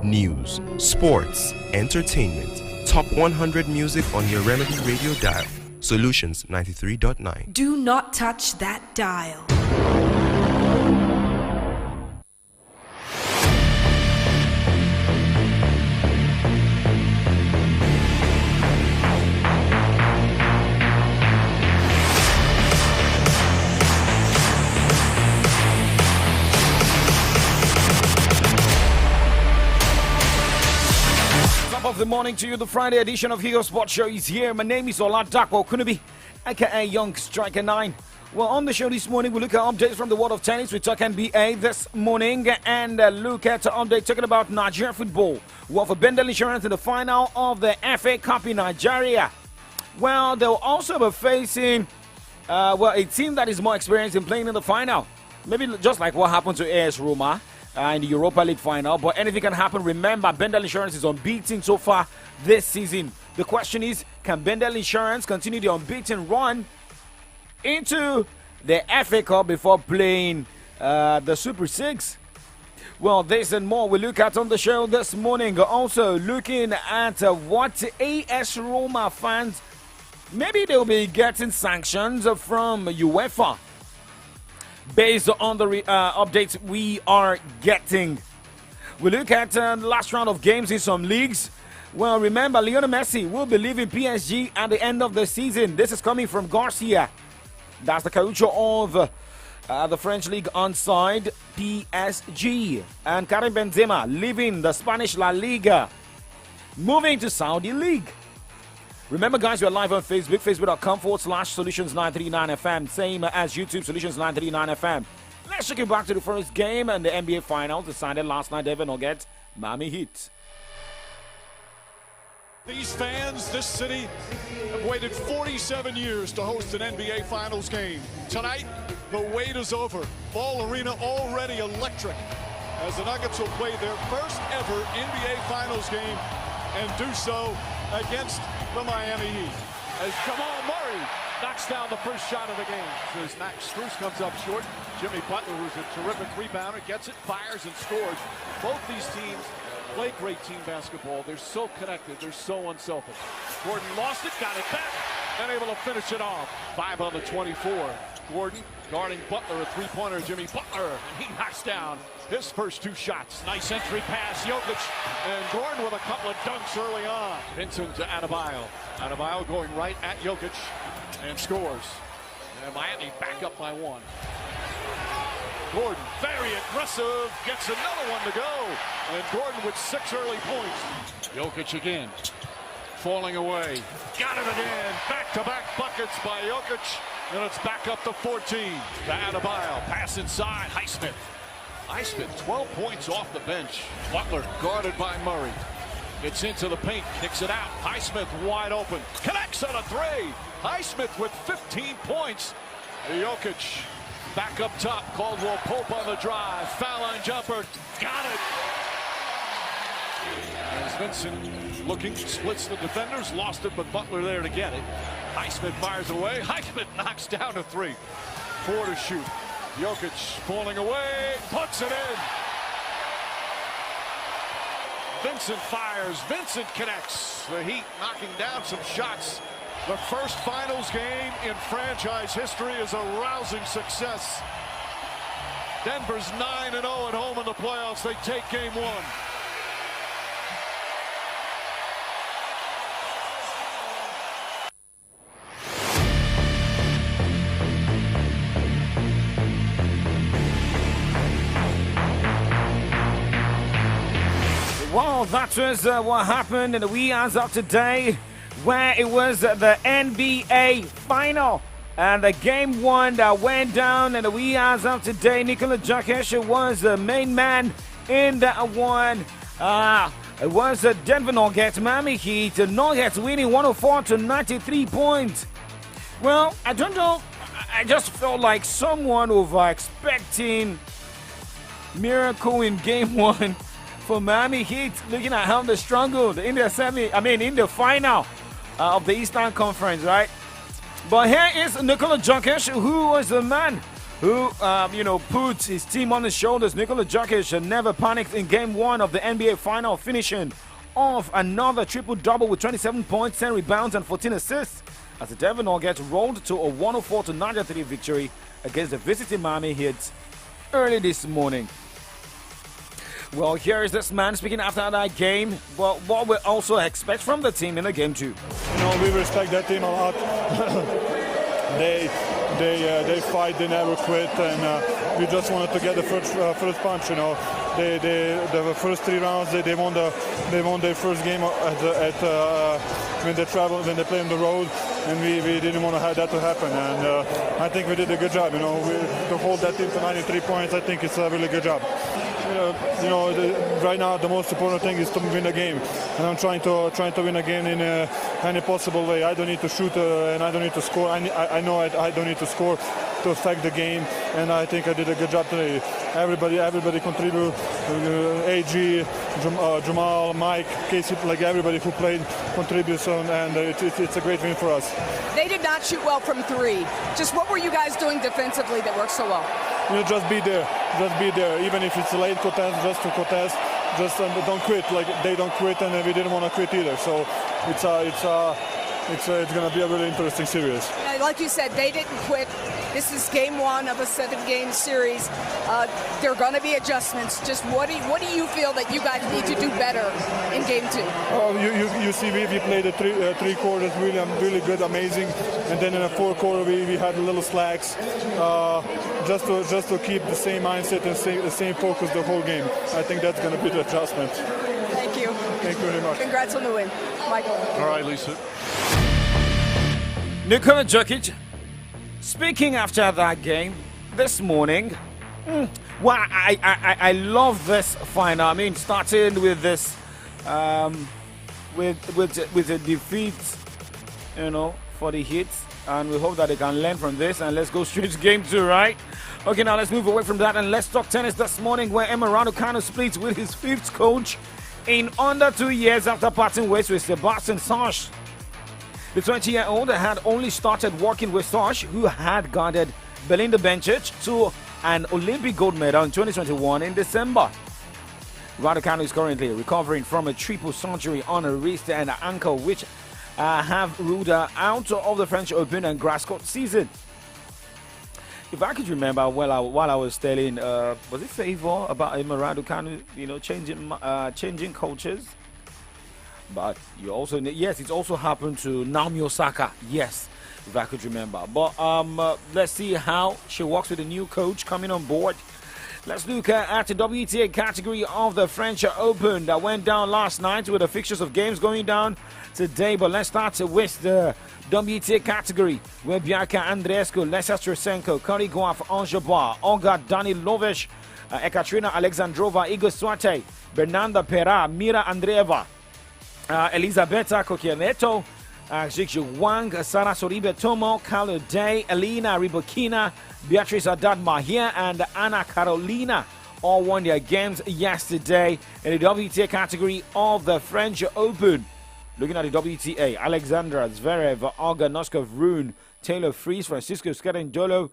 News, sports, entertainment, top 100 music on your Remedy radio dial. Solutions 93.9. Do not touch that dial. Of the morning to you, the Friday edition of Hero Sports Show is here. My name is Oladapo Kunubi, aka Young Striker 9. Well, on the show this morning, we look at updates from the world of tennis. We talk NBA this morning and look at update talking about Nigeria football. Well, for Bendel Insurance in the final of the FA Cup in Nigeria. Well, they'll also be facing a team that is more experienced in playing in the final. Maybe just like what happened to AS Roma in the Europa League final, but anything can happen. Remember, Bendel Insurance is unbeaten so far this season. The question is, can Bendel Insurance continue the unbeaten run into the FA Cup before playing the Super 6? Well, this and more we look at on the show this morning. Also looking at what AS Roma fans, maybe they'll be getting sanctions from UEFA based on the updates we are getting. We look at the last round of games in some leagues. Well, remember, Lionel Messi will be leaving PSG at the end of the season. This is coming from Garcia. That's the Caucho of the French league on side, PSG. And Karim Benzema leaving the Spanish La Liga, moving to Saudi League. Remember, guys, we're live on Facebook, facebook.com/Solutions939FM. Same as YouTube, Solutions939FM. Let's take it back to the first game and the NBA Finals decided last night. Denver Nuggets, Miami Heat. These fans, this city, have waited 47 years to host an NBA Finals game. Tonight, the wait is over. Ball Arena already electric as the Nuggets will play their first ever NBA Finals game and do so against the Miami Heat. As Jamal Murray knocks down the first shot of the game. As Max Strus comes up short, Jimmy Butler, who's a terrific rebounder, gets it, fires, and scores. Both these teams play great team basketball. They're so connected. They're so unselfish. Gordon lost it, got it back, and able to finish it off. 5 on the 24. Gordon guarding Butler, a three-pointer. Jimmy Butler, and he knocks down his first 2 shots. Nice entry pass, Jokic, and Gordon with a couple of dunks early on. Vincent to Adebayo. Adebayo going right at Jokic and scores. And Miami back up by 1. Gordon, very aggressive, gets another one to go. And Gordon with 6 early points. Jokic again, falling away. Got it again, back-to-back buckets by Jokic. And it's back up to 14. To Adebayo, pass inside, Highsmith. Highsmith, 12 points off the bench. Butler guarded by Murray. Gets into the paint, kicks it out. Highsmith wide open, connects on a 3. Highsmith with 15 points. Jokic back up top. Caldwell Pope on the drive. Foul line jumper, got it. As Vincent looking, splits the defenders, lost it, but Butler there to get it. Highsmith fires away. Highsmith knocks down a 3. 4 to shoot. Jokic falling away, puts it in. Vincent fires, Vincent connects. The Heat knocking down some shots. The first finals game in franchise history is a rousing success. Denver's 9-0 at home in the playoffs. They take game 1. Well, that was what happened in the wee hours of today, where it was the NBA final. And the game 1 that went down in the wee hours of today, Nikola Jokic was the main man in that one. It was the Denver Nuggets, Miami Heat. The Nuggets winning 104 to 93 points. Well, I don't know. I just felt like someone over expecting miracle in game 1. For Miami Heat, looking at how they struggled in the final of the Eastern Conference, right? But here is Nikola Jokic, who was the man who, put his team on his shoulders. Nikola Jokic never panicked in Game 1 of the NBA Final, finishing off another triple-double with 27 points, 10 rebounds, and 14 assists as the Denver Nuggets rolled to a 104-93 victory against the visiting Miami Heat early this morning. Well, here is this man speaking after that game. Well, what we also expect from the team in the game 2. You know, we respect that team a lot. They fight, they never quit, and we just wanted to get the first punch. You know, the first 3 rounds they won their first game when they play on the road, and we didn't want to have that to happen. And I think we did a good job. You know, to hold that team to 93 points, I think it's a really good job. Right now the most important thing is to win the game, and I'm trying to win a game in any possible way. I don't need to shoot and I don't need to score. I know I don't need to score to affect the game, and I think I did a good job today. Everybody contributed. AG, Jamal, Mike, Casey, like everybody who played contributes, and it's a great win for us. They did not shoot well from 3. Just what were you guys doing defensively that worked so well? Just be there. Even if it's a late contest, just to contest. Just don't quit. Like they don't quit, and we didn't want to quit either. So it's going to be a really interesting series. Like you said, they didn't quit. This is Game 1 of a 7-game series. There are going to be adjustments. Just what do you feel that you guys need to do better in Game 2? You see, we played the 3 quarters really good, amazing, and then in the 4th quarter we had a little slacks. Just to keep the same mindset and the same focus the whole game. I think that's going to be the adjustment. Thank you. Thank you very much. Congrats on the win, Michael. All right, Lisa. Nikola Jokic speaking after that game this morning. Well, I love this final. I mean, starting with this, with a defeat, for the Heat, and we hope that they can learn from this. And let's go straight to Game 2, right? Okay, now let's move away from that and let's talk tennis this morning, where Emma Raducanu splits with his 5th coach in under 2 years after parting ways with Sebastian Sage. The 20-year-old had only started working with Sage, who had guarded Belinda Bencic to an Olympic gold medal in 2021 in December. Raducanu is currently recovering from a triple surgery on her wrist and ankle, which have ruled her out of the French Open and grass court season. If I could remember while I was telling, was it Favor about Emma Raducanu, changing coaches? But you also, yes, it's also happened to Naomi Osaka. Yes, if I could remember. But let's see how she works with a new coach coming on board. Let's look at the WTA category of the French Open that went down last night, with the fixtures of games going down today. But let's start with the WTA category, where Bianca Andreescu, Lesa Stresenko, Cory Gauff, Ons Jabeur, Olga Danilovic, Ekaterina Alexandrova, Iga Swiatek, Bernarda Pera, Mira Andreeva, Elisabetta Coquianeto, Zhixi Wang, Sara Sorribe Tomo, Carlo Day, Elena Rybakina, Beatrice Haddad-Maia, and Anna Carolina all won their games yesterday in the WTA category of the French Open. Looking at the WTA, Alexandra Zverev, Olga Noskov-Rune, Taylor Fritz, Francisco Scarandolo,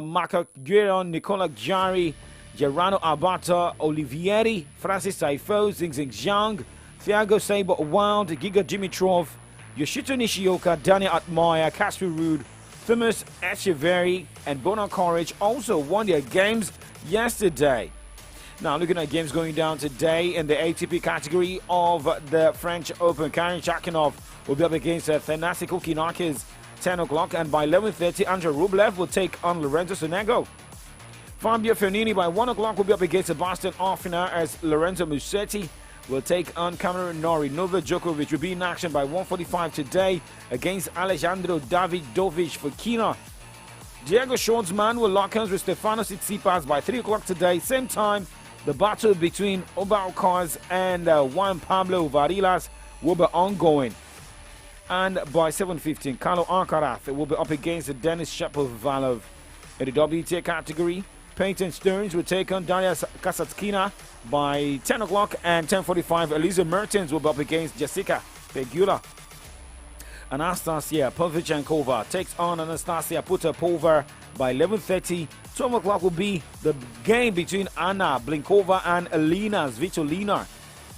Marco Gueron, Nicola Jarry, Gerano Abata, Olivieri, Francis Saifo, Xingxing Zhang, Thiago Seyboth-Wild, Giga Dimitrov, Yoshito Nishioka, Daniel Atmaya, Casper Ruud, Thomas Echeverry, and Bonan Coric also won their games yesterday. Now, looking at games going down today in the ATP category of the French Open, Karen Khachanov will be up against Thanasi Kokkinakis 10 o'clock, and by 11:30, Andrei Rublev will take on Lorenzo Sonego. Fabio Fognini by 1 o'clock will be up against Sebastian Offiner, as Lorenzo Musetti will take on Cameron Norrie. Novak Djokovic will be in action by 1:45 today against Alejandro Davidovich Fokina. Diego Schwartzman will lock hands with Stefanos Tsitsipas by 3 o'clock today. Same time, the battle between Obao Kars and Juan Pablo Varillas will be ongoing. And by 7:15, Carlo Alcaraz will be up against Denis Shapovalov. In the WTA category, Peyton Stearns will take on Daria Kasatkina by 10 o'clock, and 10:45, Elisa Mertens will be up against Jessica Pegula. Anastasia Povichenkova takes on Anastasia Potapova by 11:30, 12 o'clock will be the game between Anna Blinkova and Elena Svitolina.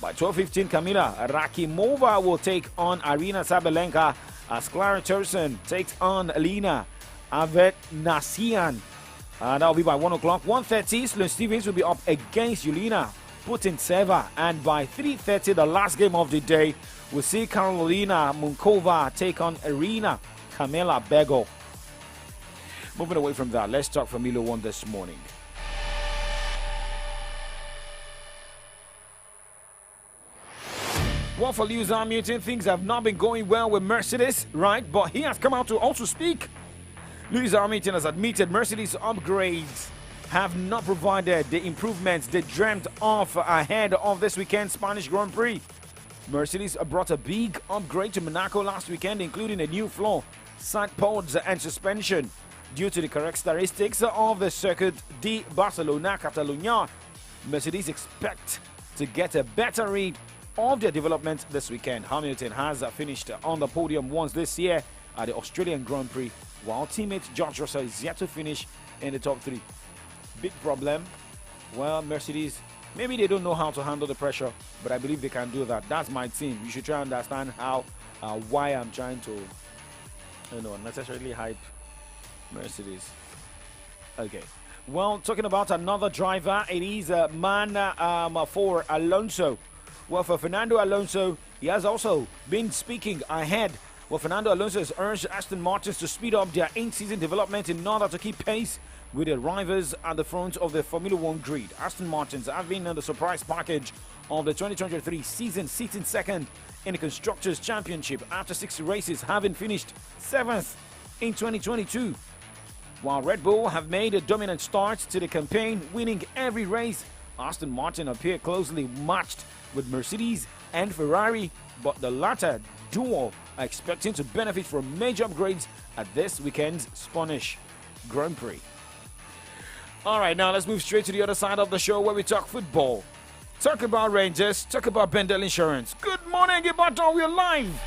By 12:15, Kamila Rakimova will take on Arina Sabalenka as Clara Towson takes on Elena Avetnasian. That will be by 1 o'clock. 1:30, Sloane Stevens will be up against Yelena Putintseva. And by 3:30, the last game of the day, we'll see Karolina Munkova take on Irina Kamila Bego. Moving away from that, let's talk Formula One this morning. Well, for Lewis Hamilton, things have not been going well with Mercedes, right? But he has come out to also speak. Lewis Hamilton has admitted Mercedes upgrades have not provided the improvements they dreamt of ahead of this weekend's Spanish Grand Prix. Mercedes brought a big upgrade to Monaco last weekend, including a new floor, side pods and suspension. Due to the characteristics of the Circuit de Barcelona Catalunya, Mercedes expect to get a better read of their development this weekend. Hamilton has finished on the podium once this year at the Australian Grand Prix, while teammate George Russell is yet to finish in the top three. Big problem. Well, Mercedes, maybe they don't know how to handle the pressure, but I believe they can do that. That's my team. You should try and understand how, why I'm trying to, necessarily hype Mercedes. Okay. Well, talking about another driver, it is for Alonso. Well, for Fernando Alonso, he has also been speaking ahead. Well, Fernando Alonso has urged Aston Martin to speed up their in-season development in order to keep pace with their rivals at the front of the Formula One grid. Aston Martins have been in the surprise package of the 2023 season, sitting second in the Constructors' Championship after 6 races, having finished 7th in 2022. While Red Bull have made a dominant start to the campaign, winning every race, Aston Martin appear closely matched with Mercedes and Ferrari, but the latter duo are expecting to benefit from major upgrades at this weekend's Spanish Grand Prix. All right, now let's move straight to the other side of the show where we talk football. Talk about Rangers, talk about Bendel Insurance. Good morning, Ibadan, we're live.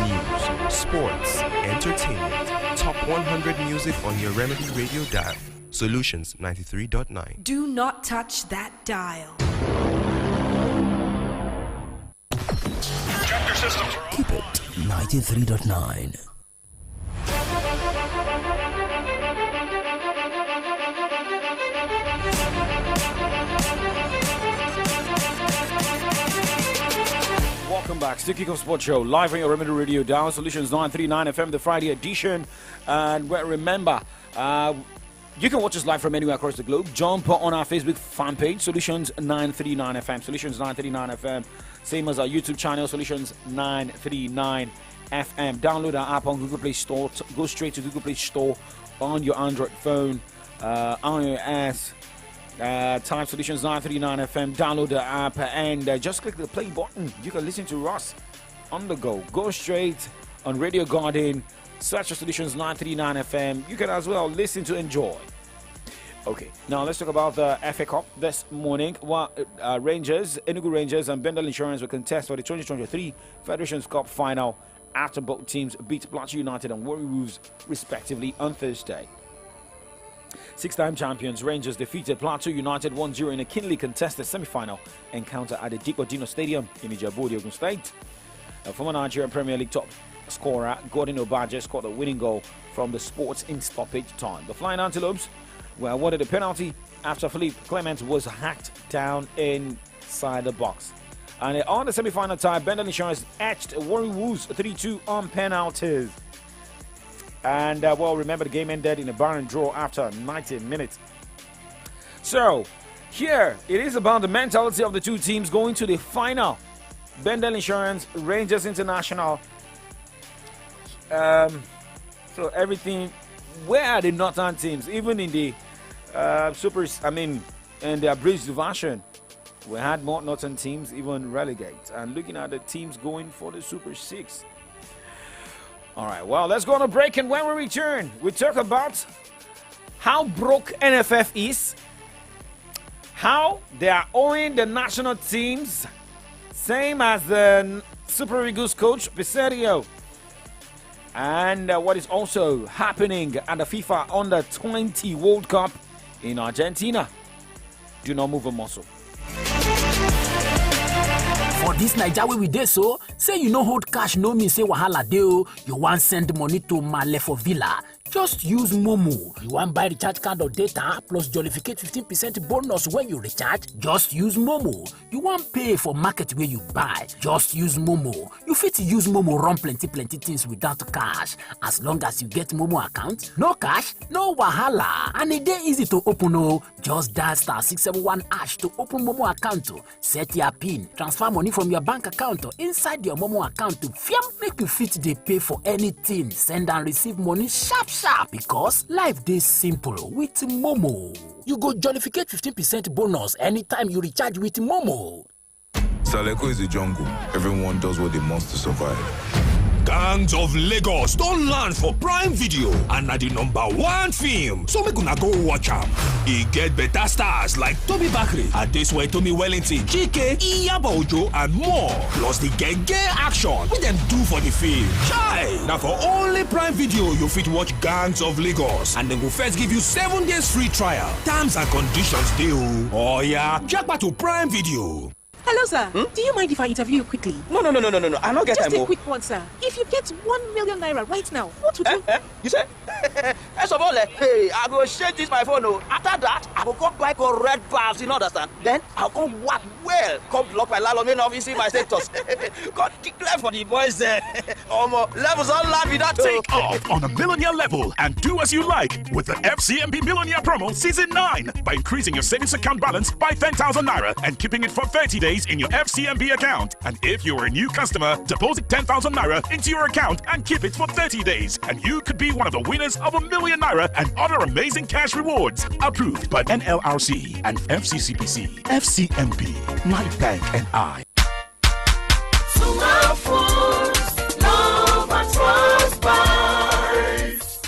News, sports, entertainment, top 100 music on your Remedy Radio dial. Solutions 93.9. Do not touch that dial. Check your systems are on. Keep it 93.9. Welcome back. Still Kickoff Sports Show, live on your Remedy Radio dial. Solutions 939 FM, the Friday edition. And remember, you can watch us live from anywhere across the globe. Jump on our Facebook fan page, Solutions 939 FM. Solutions 939 FM. Same as our YouTube channel, Solutions 939 FM. Download our app on Google Play Store. Go straight to Google Play Store on your Android phone, iOS. Type Solutions 939 FM. Download the app and just click the play button. You can listen to us on the go. Go straight on Radio Garden. Search for Solutions 939 FM. You can as well listen to enjoy. Okay, now let's talk about the FA Cup this morning. Well, Enugu Rangers and Bendel Insurance will contest for the 2023 Federations Cup final after both teams beat Plateau United and Warri Wolves respectively on Thursday. 6-time champions Rangers defeated Plateau United 1-0 in a keenly contested semi-final encounter at the Dikko Dino Stadium in Ijebu, Ogun State. A former Nigerian Premier League top scorer Gordon Obaje scored a winning goal from the sports in stoppage time. The Flying Antelopes were awarded a penalty after Philippe Clement was hacked down inside the box. And on the semi-final tie, Bendel Insurance etched Warri Wolves 3-2 on penalties. And remember, the game ended in a barren draw after 90 minutes. So here it is about the mentality of the two teams going to the final. Bendel Insurance, Rangers International. So everything, where are the Northern teams? Even in the in the abridged version, we had more Northern teams even relegate. And looking at the teams going for the Super 6. All right, well, let's go on a break, and when we return, we talk about how broke NFF is, how they are owing the national teams, same as the Super Eagles coach Piserio. And what is also happening at the FIFA Under 20 World Cup in Argentina. Do not move a muscle. For this Naija wey we dey so, say you no hold cash no mean say wahala dey o. You wan send money to Male for Villa, just use Momo. You wan buy recharge card or data plus jollificate 15% bonus when you recharge, just use Momo. You wan pay for market where you buy, just use Momo. You fit use Momo run plenty things without cash. As long as you get Momo account, no cash, no wahala. And e dey easy to open o. Just dial *671# to open Momo account o. Set your PIN, transfer money from your bank account or inside your Momo account to fiam make you fit dey pay for anything, send and receive money sharp because life dey simple with Momo. You go jollificate 15% bonus anytime you recharge with Momo. Saleko is a jungle. Everyone does what they must to survive. Gangs of Lagos don land for Prime Video and na the #1 film, so make una go watch am. E get better stars like Toby Bakri, Adesuwa Wellington, Chike, Iyabo Ojo and more. Plus the genge action wey dem do for the film. Chai! Na for only Prime Video you fit watch Gangs of Lagos and dem go first give you 7 days free trial. Terms and conditions dey o. Oh yeah, japa to Prime Video. Hello, sir. Do you mind if I interview you quickly? No. I don't get Just time. a quick one, sir. If you get 1 million naira right now, what would you... You say? First of all, hey, I go shake this my phone. After that, I go come buy red bars, you understand? Then I'll come work well. Come block my landlord main office, see my status. God declare for the boys there. Levels all land with that. Take off on a millionaire level and do as you like with the FCMB Millionaire Promo Season 9 by increasing your savings account balance by 10,000 naira and keeping it for 30 days in your FCMB account. And if you're a new customer, deposit 10,000 naira into your account and keep it for 30 days. And you could be one of the winners of $1 million naira and other amazing cash rewards. Approved by NLRC and FCCPC. FCMB, my bank and I.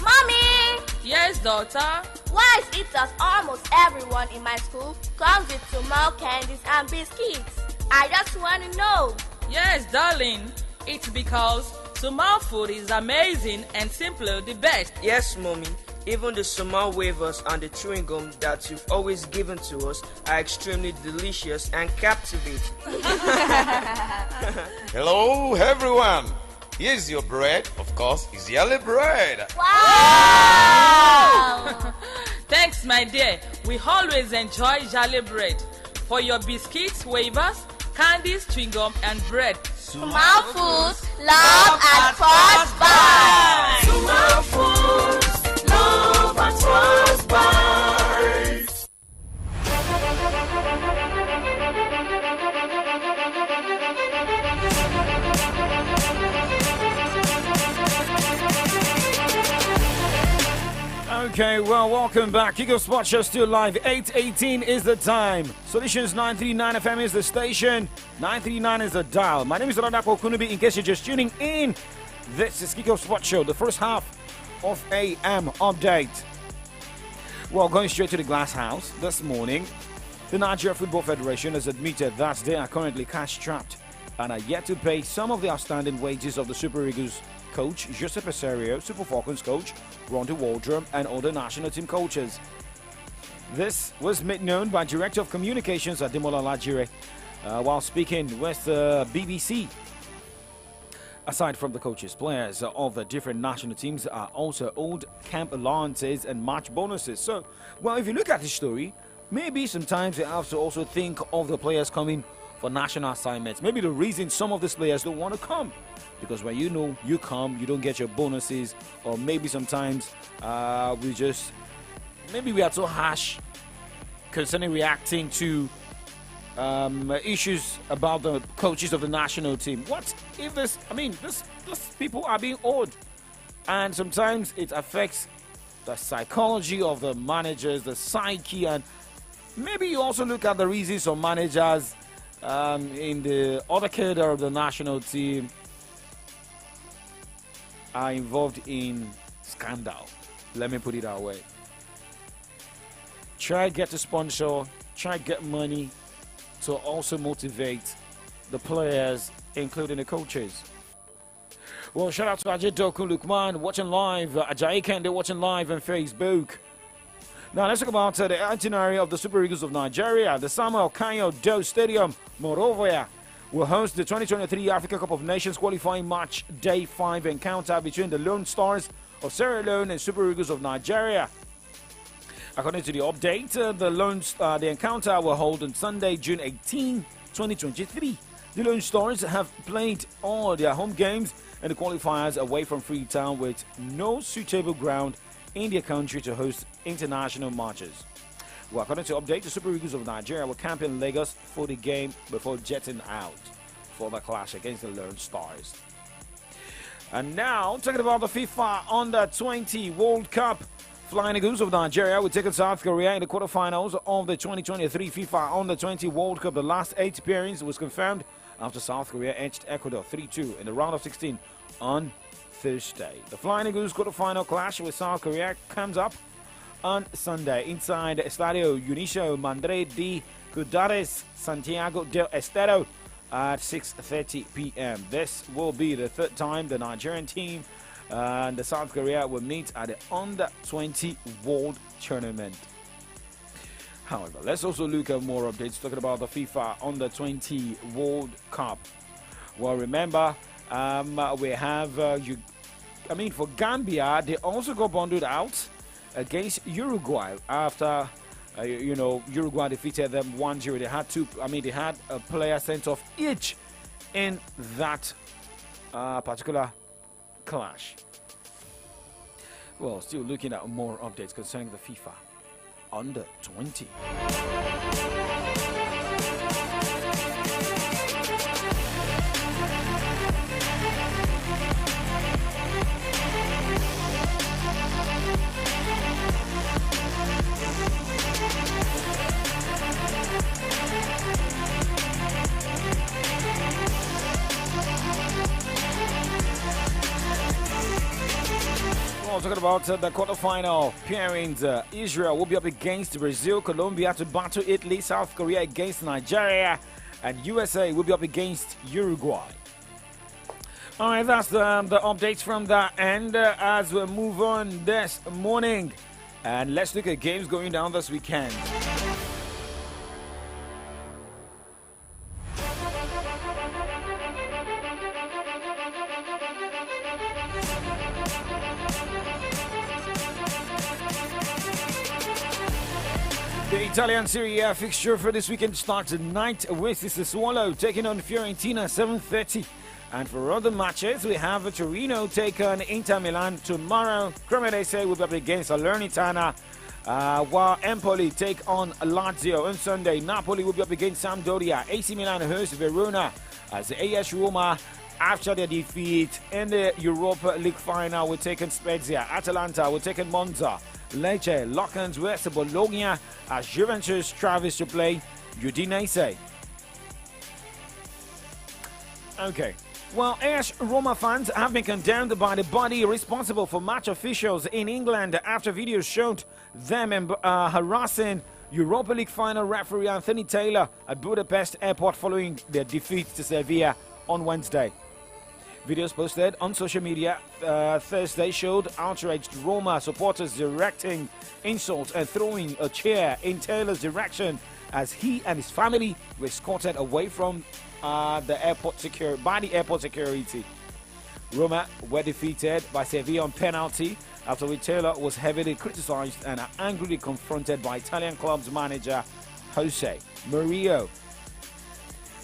Mommy! Yes, daughter? Why is it that almost everyone in my school comes with small candies and biscuits? I just want to know. Yes, darling. It's because Sumal food is amazing and simply the best. Yes, mommy. Even the Sumal wafers and the chewing gum that you've always given to us are extremely delicious and captivating. Hello, everyone. Here's your bread. Of course, it's yellow bread. Wow! Thanks, my dear. We always enjoy Jolly bread. For your biscuits, wafers, candies, chewing gum, and bread. Sumal Foods, love at first bite. Sumal Foods, love at first bite. Okay, well, welcome back. Kickoff Sports Show still live. 8:18 is the time. Solutions 939 FM is the station. 939 is the dial. My name is Oladako Kunubi. In case you're just tuning in, this is Kickoff Sports Show, the first half of AM update. Well, going straight to the glass house this morning, the Nigeria Football Federation has admitted that they are currently cash-strapped and are yet to pay some of the outstanding wages of the Super Eagles coach Joseph Peserio, Super Falcons coach Rondy Waldrum, and other national team coaches. This was made known by Director of Communications Ademola Lajire while speaking with the BBC. Aside from the coaches, players of the different national teams are also owed camp allowances and match bonuses. So, well, if you look at the story, maybe sometimes you have to also think of the players coming for national assignments. Maybe the reason some of these players don't want to come, because when you know you come, you don't get your bonuses, or maybe sometimes we are so harsh concerning reacting to issues about the coaches of the national team. What if these people are being owed, and sometimes it affects the psychology of the managers, the psyche, and maybe you also look at the reasons of managers in the other cadre of the national team are involved in scandal. Let me put it that way. Try get a sponsor, try get money to also motivate the players, including the coaches. Well, shout out to Ajay Doku Lukman watching live, Ajayi Kende watching live on Facebook. Now, let's talk about the itinerary of the Super Eagles of Nigeria. The Samuel Kanyo Doe Stadium, Monrovia, will host the 2023 Africa Cup of Nations qualifying match day 5 encounter between the Lone Stars of Sierra Leone and Super Eagles of Nigeria. According to the update, the encounter will hold on Sunday, June 18, 2023. The Lone Stars have played all their home games and the qualifiers away from Freetown with no suitable ground in their country to host international matches. Well, according to update, the Super Eagles of Nigeria will camp in Lagos for the game before jetting out for the clash against the Lone Stars. And now, talking about the FIFA Under-20 World Cup, Flying Eagles of Nigeria will take on South Korea in the quarterfinals of the 2023 FIFA Under-20 World Cup. The last 8 appearance was confirmed after South Korea edged Ecuador 3-2 in the round of 16 on Thursday. The Flying Eagles quarterfinal clash with South Korea comes up on Sunday inside Estadio Unicio Mandre de Cudares, Santiago del Estero at 6:30 p.m. This will be the third time the Nigerian team and the South Korea will meet at the Under-20 World Tournament. However, let's also look at more updates talking about the FIFA Under-20 World Cup. Well, remember, we have, for Gambia, they also got bundled out against Uruguay after, Uruguay defeated them 1-0. They had a player sent off each in that particular clash. Well, still looking at more updates concerning the FIFA Under-20. Talking about the quarterfinal pairings, Israel will be up against Brazil, Colombia to battle Italy, South Korea against Nigeria, and USA will be up against Uruguay. All right, that's the updates from that end as we move on this morning. And let's look at games going down this weekend. The Italian Serie A fixture for this weekend starts tonight with Sassuolo taking on Fiorentina 7:30. And for other matches, we have Torino take on Inter Milan tomorrow. Cremonese will be up against Salernitana, while Empoli take on Lazio on Sunday. Napoli will be up against Sampdoria. AC Milan hosts Verona as AS Roma, after their defeat in the Europa League final, will take on Spezia. Atalanta will take on Monza. Lecce lock hands with Bologna as Juventus travels to play Udinese. Okay. Well, AS Roma fans have been condemned by the body responsible for match officials in England after videos showed them harassing Europa League final referee Anthony Taylor at Budapest airport following their defeat to Sevilla on Wednesday. Videos posted on social media Thursday showed outraged Roma supporters directing insults and throwing a chair in Taylor's direction as he and his family were escorted away from the airport security. Roma were defeated by Sevilla on penalty, after which Taylor was heavily criticized and angrily confronted by Italian club's manager Jose Mourinho.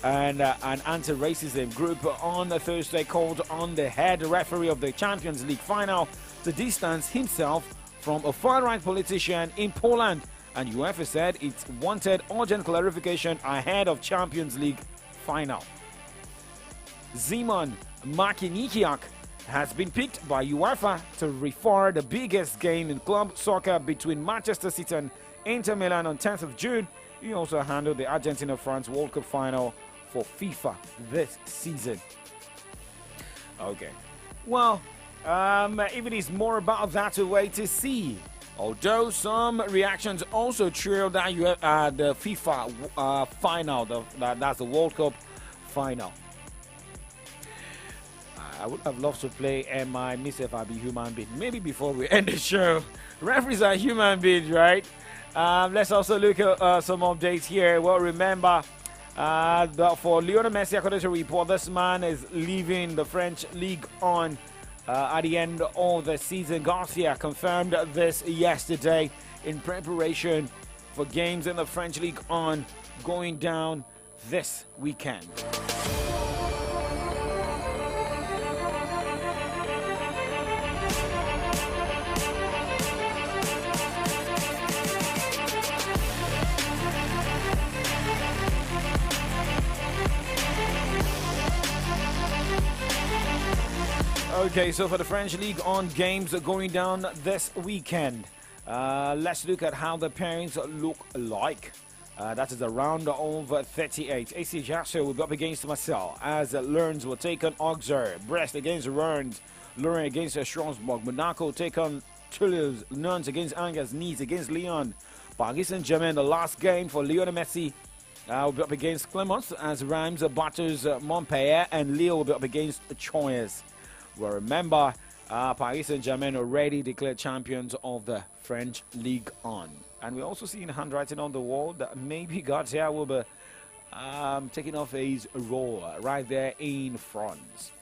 And an anti-racism group on Thursday called on the head referee of the Champions League final to distance himself from a far-right politician in Poland, and UEFA said it wanted urgent clarification ahead of Champions League final. Szymon Marciniak has been picked by UEFA to refer the biggest game in club soccer between Manchester City and Inter Milan on 10th of June. He also handled the Argentina-France World Cup final for FIFA this season. Okay. Well, if it is more about that to wait to see. Although some reactions also trailed that the FIFA final, that's the World Cup final. I would have loved to play Am I Myself I Be Human Being. Maybe before we end the show. Referees are human beings, right? Let's also look at some updates here. Well, remember, for Lionel Messi, according to a report, this man is leaving the French League on at the end of the season. Garcia confirmed this yesterday in preparation for games in the French League on going down this weekend. Okay, so for the French League on games going down this weekend, let's look at how the pairings look like. That is the round of 38. AC Ajaccio will be up against Marseille as Lens will take on Auxerre. Brest against Rennes. Lorient against Strasbourg. Monaco take on Toulouse. Nantes against Angers. Nice against Lyon. Paris Saint-Germain, the last game for Lionel Messi, will be up against Clermont as Reims batters Montpellier, and Lille will be up against Troyes. Well, remember, Paris Saint-Germain already declared champions of the French Ligue 1. And we're also seeing handwriting on the wall that maybe Garcia will be taking off his role right there in France.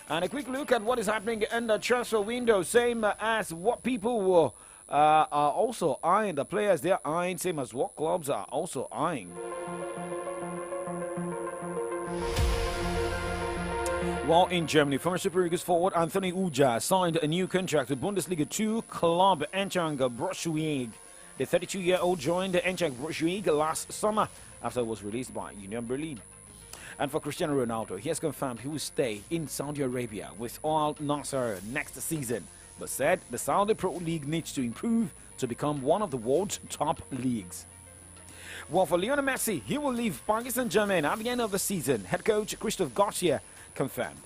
And a quick look at what is happening in the transfer window, same as what people were are also eyeing. The players they're eyeing, same as what clubs are also eyeing. While in Germany, former Super Eagles forward Anthony Uja signed a new contract with Bundesliga 2 club Eintracht Braunschweig. The 32-year-old joined the Eintracht Braunschweig last summer after it was released by Union Berlin. And for Cristiano Ronaldo, he has confirmed he will stay in Saudi Arabia with Al Nassr next season, but said the Saudi Pro League needs to improve to become one of the world's top leagues. Well, for Lionel Messi, he will leave Paris Saint-Germain at the end of the season. Head coach Christophe Garcia confirmed.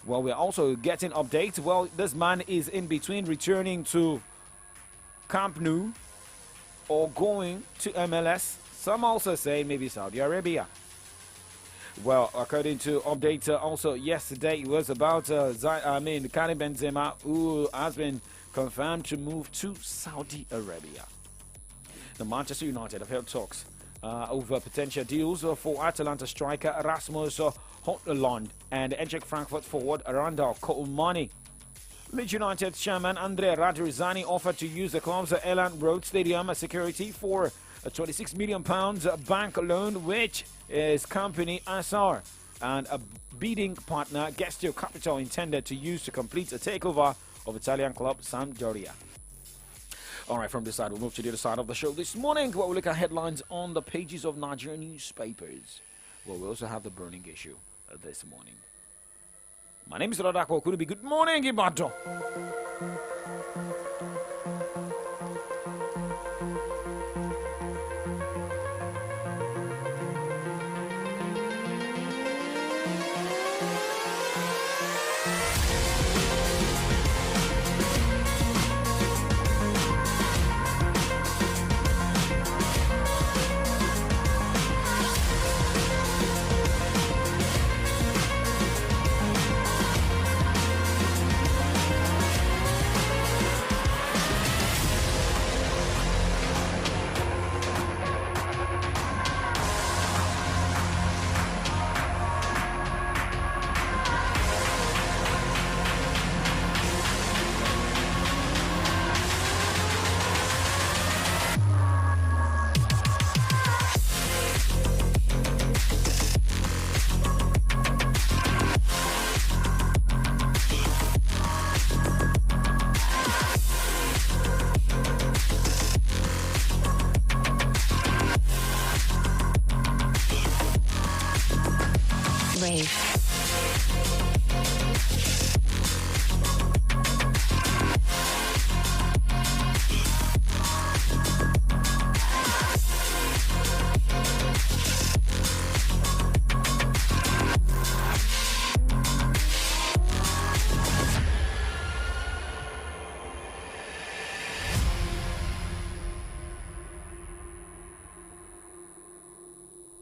Well, we're also getting updates. Well, this man is in between returning to Camp Nou or going to MLS. Some also say maybe Saudi Arabia. Well, according to updates also yesterday, it was about Karim Benzema, who has been confirmed to move to Saudi Arabia. The Manchester United have held talks over potential deals for Atalanta striker Rasmus Højlund and Eintracht Frankfurt forward Randal Colomani. Leeds United chairman Andrea Radrizzani offered to use the club's Elland Road Stadium as security for a £26 million bank loan, which is company SR, and a bidding partner Gestio Capital intended to use to complete a takeover of Italian club Sampdoria. All right, from this side, we'll move to the other side of the show this morning, where we'll look at headlines on the pages of Nigerian newspapers. Well, we also have the burning issue this morning. My name is Rodako Okunubi. Good morning, Ibadan.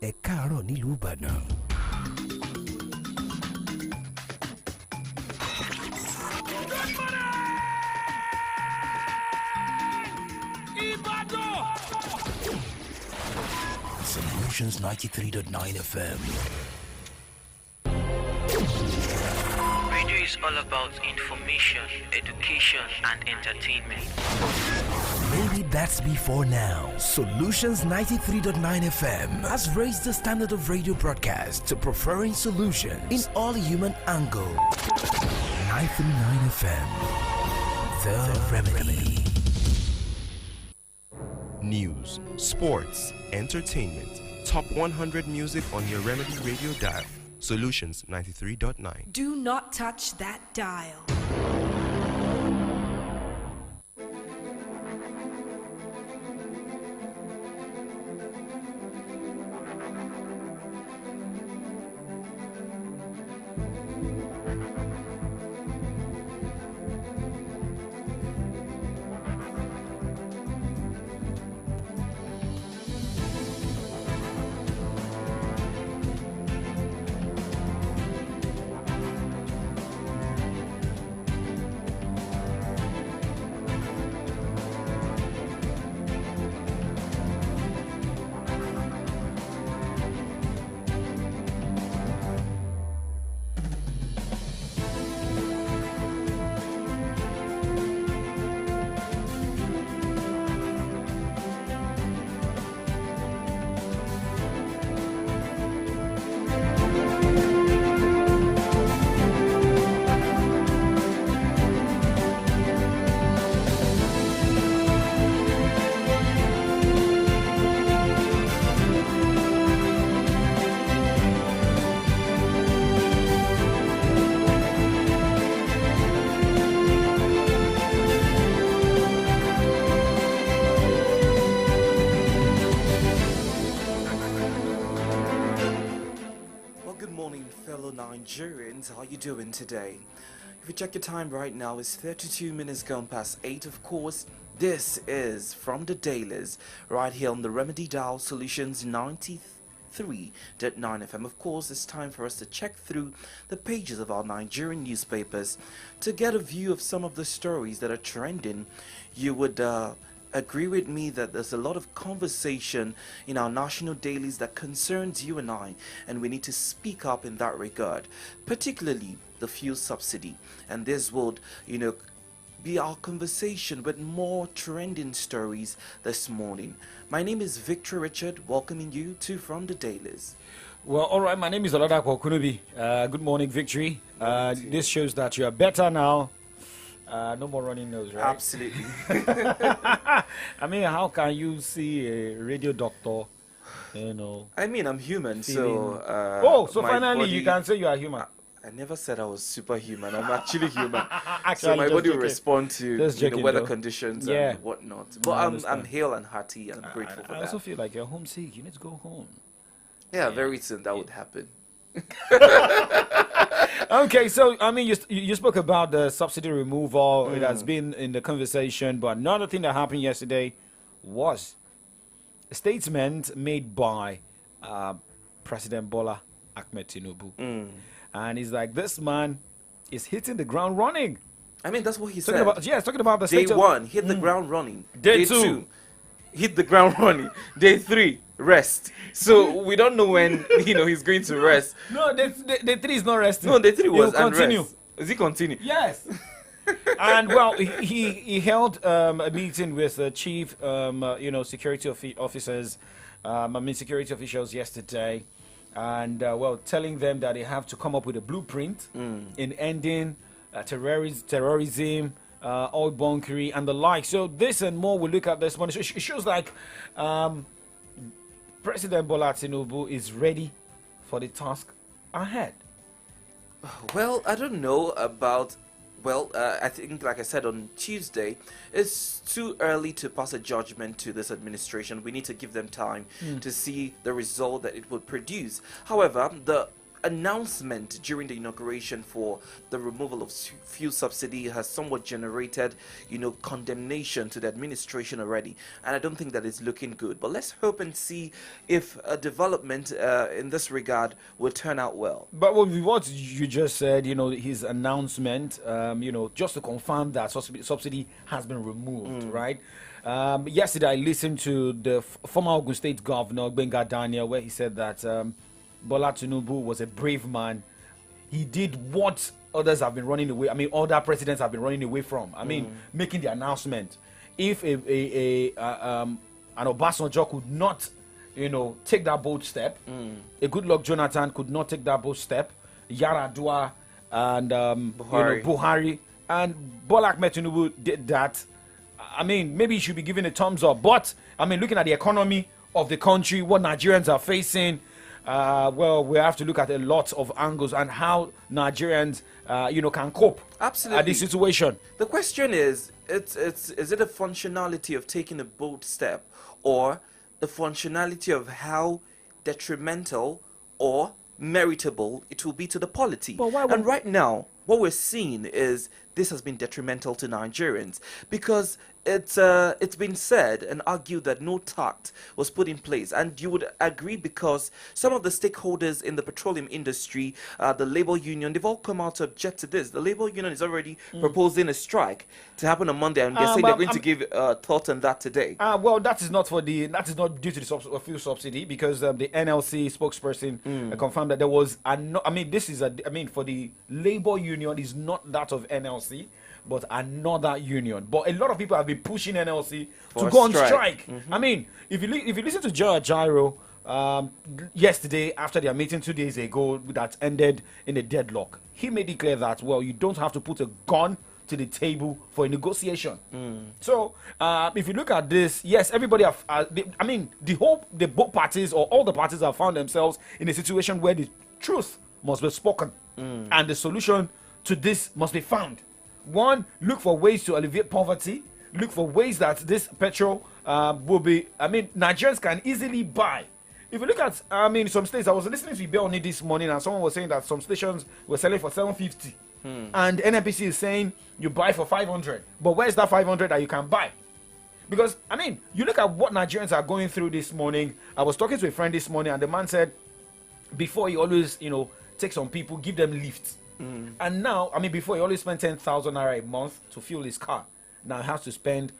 Ẹ káàárọ̀ nílùú Ìbàdàn. Solutions 93.9 FM. Radio is all about information, education, and entertainment. Maybe that's before now. Solutions 93.9 FM has raised the standard of radio broadcast to preferring solutions in all human angle. 939 FM. The Remedy. News, sports, entertainment, top 100 music on your Remedy Radio dial. Solutions 93.9. Do not touch that dial. Nigerians, how you doing today? If you check your time right now, it's 32 minutes gone past 8. Of course, this is from the Dailies, right here on the Remedy Dial Solutions 93.9 FM. Of course, it's time for us to check through the pages of our Nigerian newspapers to get a view of some of the stories that are trending. You would agree with me that there's a lot of conversation in our national dailies that concerns you and we need to speak up in that regard, particularly the fuel subsidy. And this would, be our conversation with more trending stories this morning. My name is Victor Richard, welcoming you to From the Dailies. Well, all right, my name is Oladako Kunubi. Good morning, Victory. This shows that you are better now. No more running nose, right? Absolutely. I mean, how can you see a radio doctor, I mean, I'm human, so... so finally you can say you are human. I never said I was superhuman. I'm actually human. Actually, so my body will respond to the weather though. conditions and whatnot. But I'm hale and hearty and I'm grateful for that. I also feel like you're homesick. You need to go home. Yeah, very soon that would happen. Okay, so I mean, you spoke about the subsidy removal. It has been in the conversation, but another thing that happened yesterday was a statement made by President Bola Ahmed Tinubu, and he's like, this man is hitting the ground running. I mean, that's what he said. Talking about the day one, hit the ground running. Day two, hit the ground running. Day three, rest. So we don't know when he's going to rest. No, day three is not resting. No, day three was continue. Rest. Is he continue? Yes. And well, he held a meeting with the chief, security officers, security officials yesterday, and telling them that they have to come up with a blueprint in ending terrorism, oil bunkering, and the like. So this and more, we'll look at this morning. So it shows like President Bola Tinubu is ready for the task ahead. Well, I don't know about... I think, like I said on Tuesday, it's too early to pass a judgment to this administration. We need to give them time to see the result that it would produce. However, the announcement during the inauguration for the removal of fuel subsidy has somewhat generated, condemnation to the administration already. And I don't think that is looking good. But let's hope and see if a development in this regard will turn out well. But with what you just said, his announcement, just to confirm that subsidy has been removed, right? Yesterday, I listened to the former Ogun State Governor, Benga Daniel, where he said that Bola Tinubu was a brave man. He did what others have been running away. I mean, other presidents have been running away from. I mean, making the announcement. If an Obasanjo could not, take that bold step, a Goodluck Jonathan could not take that bold step, Yar'Adua and Buhari and Bola Ahmed Tinubu did that. I mean, maybe he should be given a thumbs up. But I mean, looking at the economy of the country, what Nigerians are facing. We have to look at a lot of angles and how Nigerians, can cope at this situation. The question is it a functionality of taking a bold step, or the functionality of how detrimental or meritable it will be to the polity? And right now, what we're seeing is this has been detrimental to Nigerians because it's been said and argued that no tact was put in place, and you would agree because some of the stakeholders in the petroleum industry, the labor union, they've all come out to object to this. The labor union is already proposing a strike to happen on Monday, and they're saying they're going to give thought on that today. That is not due to the fuel subsidy, because the NLC spokesperson confirmed that there was for the labor union is not that of NLC, but another union. But a lot of people have been pushing NLC to go on strike. I mean, if you listen to George Jairo yesterday after their meeting 2 days ago that ended in a deadlock, he made it clear that you don't have to put a gun to the table for a negotiation. So if you look at this, yes, everybody both parties or all the parties have found themselves in a situation where the truth must be spoken and the solution to this must be found. One, look for ways to alleviate poverty. Look for ways that this petrol will be. Nigerians can easily buy. If you look at, some states, I was listening to Ibeoni this morning, and someone was saying that some stations were selling for 750, and NNPC is saying you buy for 500. But where's that 500 that you can buy? Because you look at what Nigerians are going through this morning. I was talking to a friend this morning, and the man said, before he always, take some people, give them lifts. And now, before he always spent 10,000 naira a month to fuel his car. Now he has to spend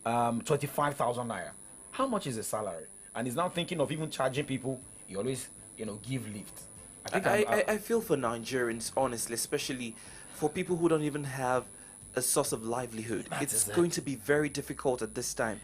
25,000 naira. How much is his salary? And he's now thinking of even charging people. He always, give lifts. I feel for Nigerians, honestly, especially for people who don't even have a source of livelihood. It's going to be very difficult at this time.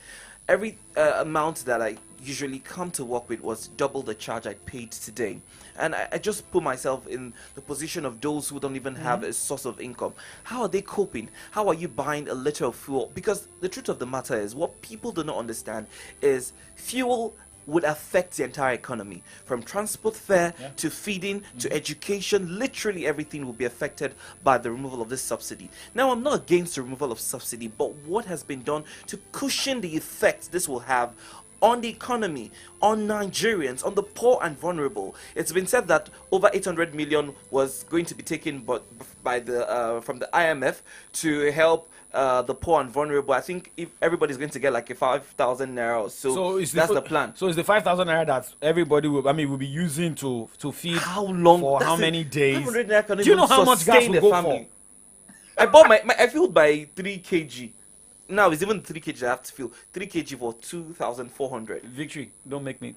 Every amount that I usually come to work with was double the charge I paid today. And I just put myself in the position of those who don't even have a source of income. How are they coping? How are you buying a liter of fuel? Because the truth of the matter is, what people do not understand is fuel would affect the entire economy, from transport fare to feeding to education. Literally everything will be affected by the removal of this subsidy. Now, I'm not against the removal of subsidy, but what has been done to cushion the effects this will have on the economy, on Nigerians, on the poor and vulnerable? It's been said that over 800 million was going to be taken by from the IMF to help the poor and vulnerable. I think if everybody's going to get like a 5,000 naira or so that's the plan. So it's the 5,000 naira that everybody will be using to feed how long for how many days? 500 naira can do you know how much gas will go family for? I bought I filled by 3 kg. Now it's even 3 kg I have to fill. 3 kg for 2,400. Victory, don't make me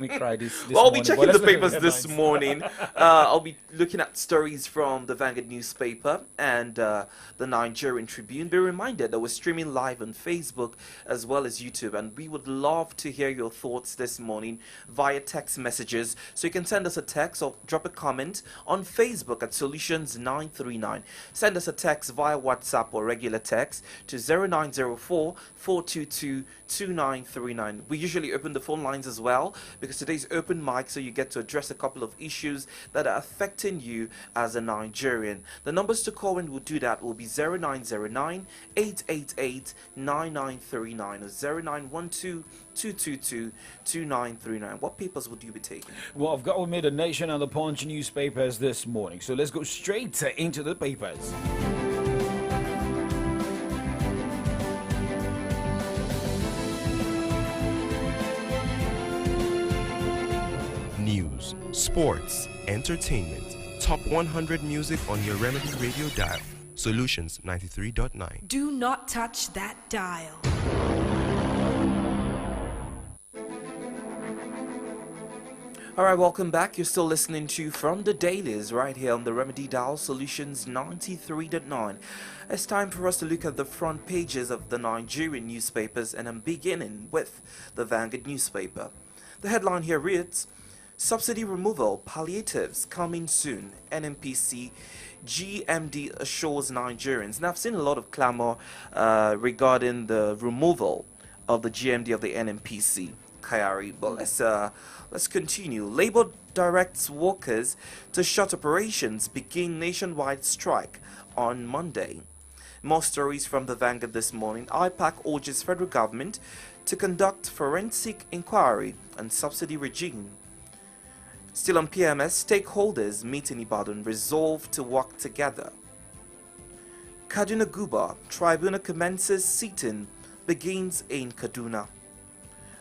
cry this well, I'll be morning. checking the papers this morning. I'll be looking at stories from the Vanguard newspaper and the Nigerian Tribune. Be reminded that we're streaming live on Facebook as well as YouTube, and we would love to hear your thoughts this morning via text messages. So you can send us a text or drop a comment on Facebook at Solutions939. Send us a text via WhatsApp or regular text to 0904 422 2939. We usually open the phone lines as well, because today's open mic, so you get to address a couple of issues that are affecting you as a Nigerian. The numbers to call in will do that will be 0909 888 9939 or 0912 222 2939. What papers would you be taking? Well, I've got with me the Nation and the Punch newspapers this morning, so let's go straight into the papers. News, sports, entertainment, top 100 music on your Remedy Radio dial. Solutions 93.9. Do not touch that dial. Alright, welcome back. You're still listening to From the Dailies right here on the Remedy Dial, Solutions 93.9. It's time for us to look at the front pages of the Nigerian newspapers, and I'm beginning with the Vanguard newspaper. The headline here reads, Subsidy removal, palliatives coming soon. NNPC, GMD assures Nigerians. Now, I've seen a lot of clamor regarding the removal of the GMD of the NNPC, Kayari. But let's continue. Labour directs workers to shut operations, begin nationwide strike on Monday. More stories from the Vanguard this morning. IPAC urges federal government to conduct forensic inquiry on subsidy regime. Still on PMS, stakeholders meet in Ibadan, resolve to work together. Kaduna Guba, tribunal commences sitting, begins in Kaduna.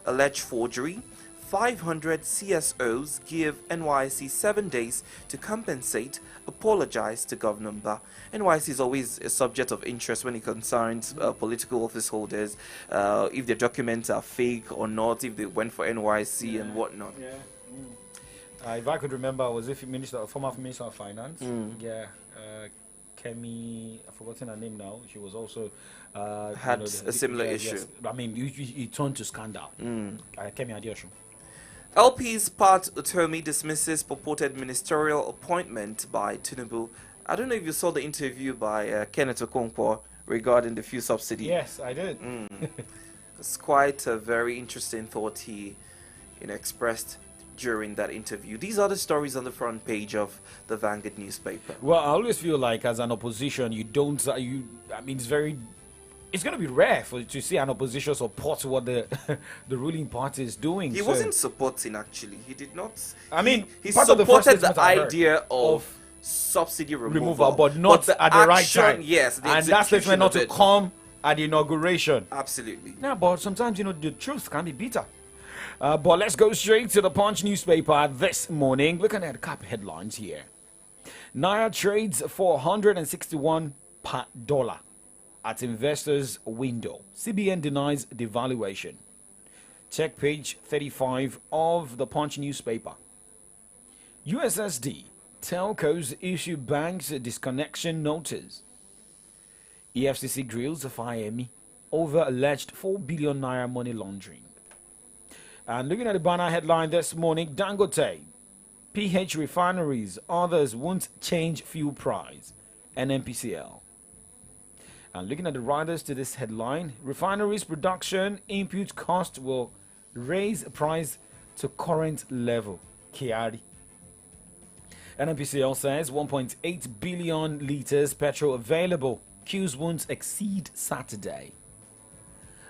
Alleged forgery, 500 CSOs give NYC 7 days to compensate, apologize to Governor Mba. NYC is always a subject of interest when it concerns political office holders, if their documents are fake or not, if they went for NYC and whatnot. Yeah. If I could remember, was it former Minister of Finance? Yeah, Kemi, I've forgotten her name now. She was also had a similar issue. Yes. I mean, it turned to scandal. Kemi Adeosun. LP's Pat Utomi dismisses purported ministerial appointment by Tinubu. I don't know if you saw the interview by Kenneth Okonkwo regarding the fuel subsidy. Yes, I did. It's quite a very interesting thought he expressed during that interview. These are the stories on the front page of the Vanguard newspaper. Well, I always feel like as an opposition, it's going to be rare to see an opposition support what the ruling party is doing. He wasn't supporting, actually. He did not. He supported the idea of subsidy removal, but not at the right time. Yes, and that statement not to come at the inauguration. Absolutely. Yeah, but sometimes the truth can be bitter. But let's go straight to the Punch newspaper this morning. Looking at the cap headlines here. Naira trades for 161 per dollar at investors' window. CBN denies devaluation. Check page 35 of the Punch newspaper. USSD telcos issue banks a disconnection notice. EFCC grills Fayemi over alleged 4 billion naira money laundering. And looking at the banner headline this morning, Dangote, PH refineries, others won't change fuel price, NNPCL. And looking at the riders to this headline, refineries production input cost will raise price to current level, Kiari. NNPCL says 1.8 billion litres petrol available, queues won't exceed Saturday.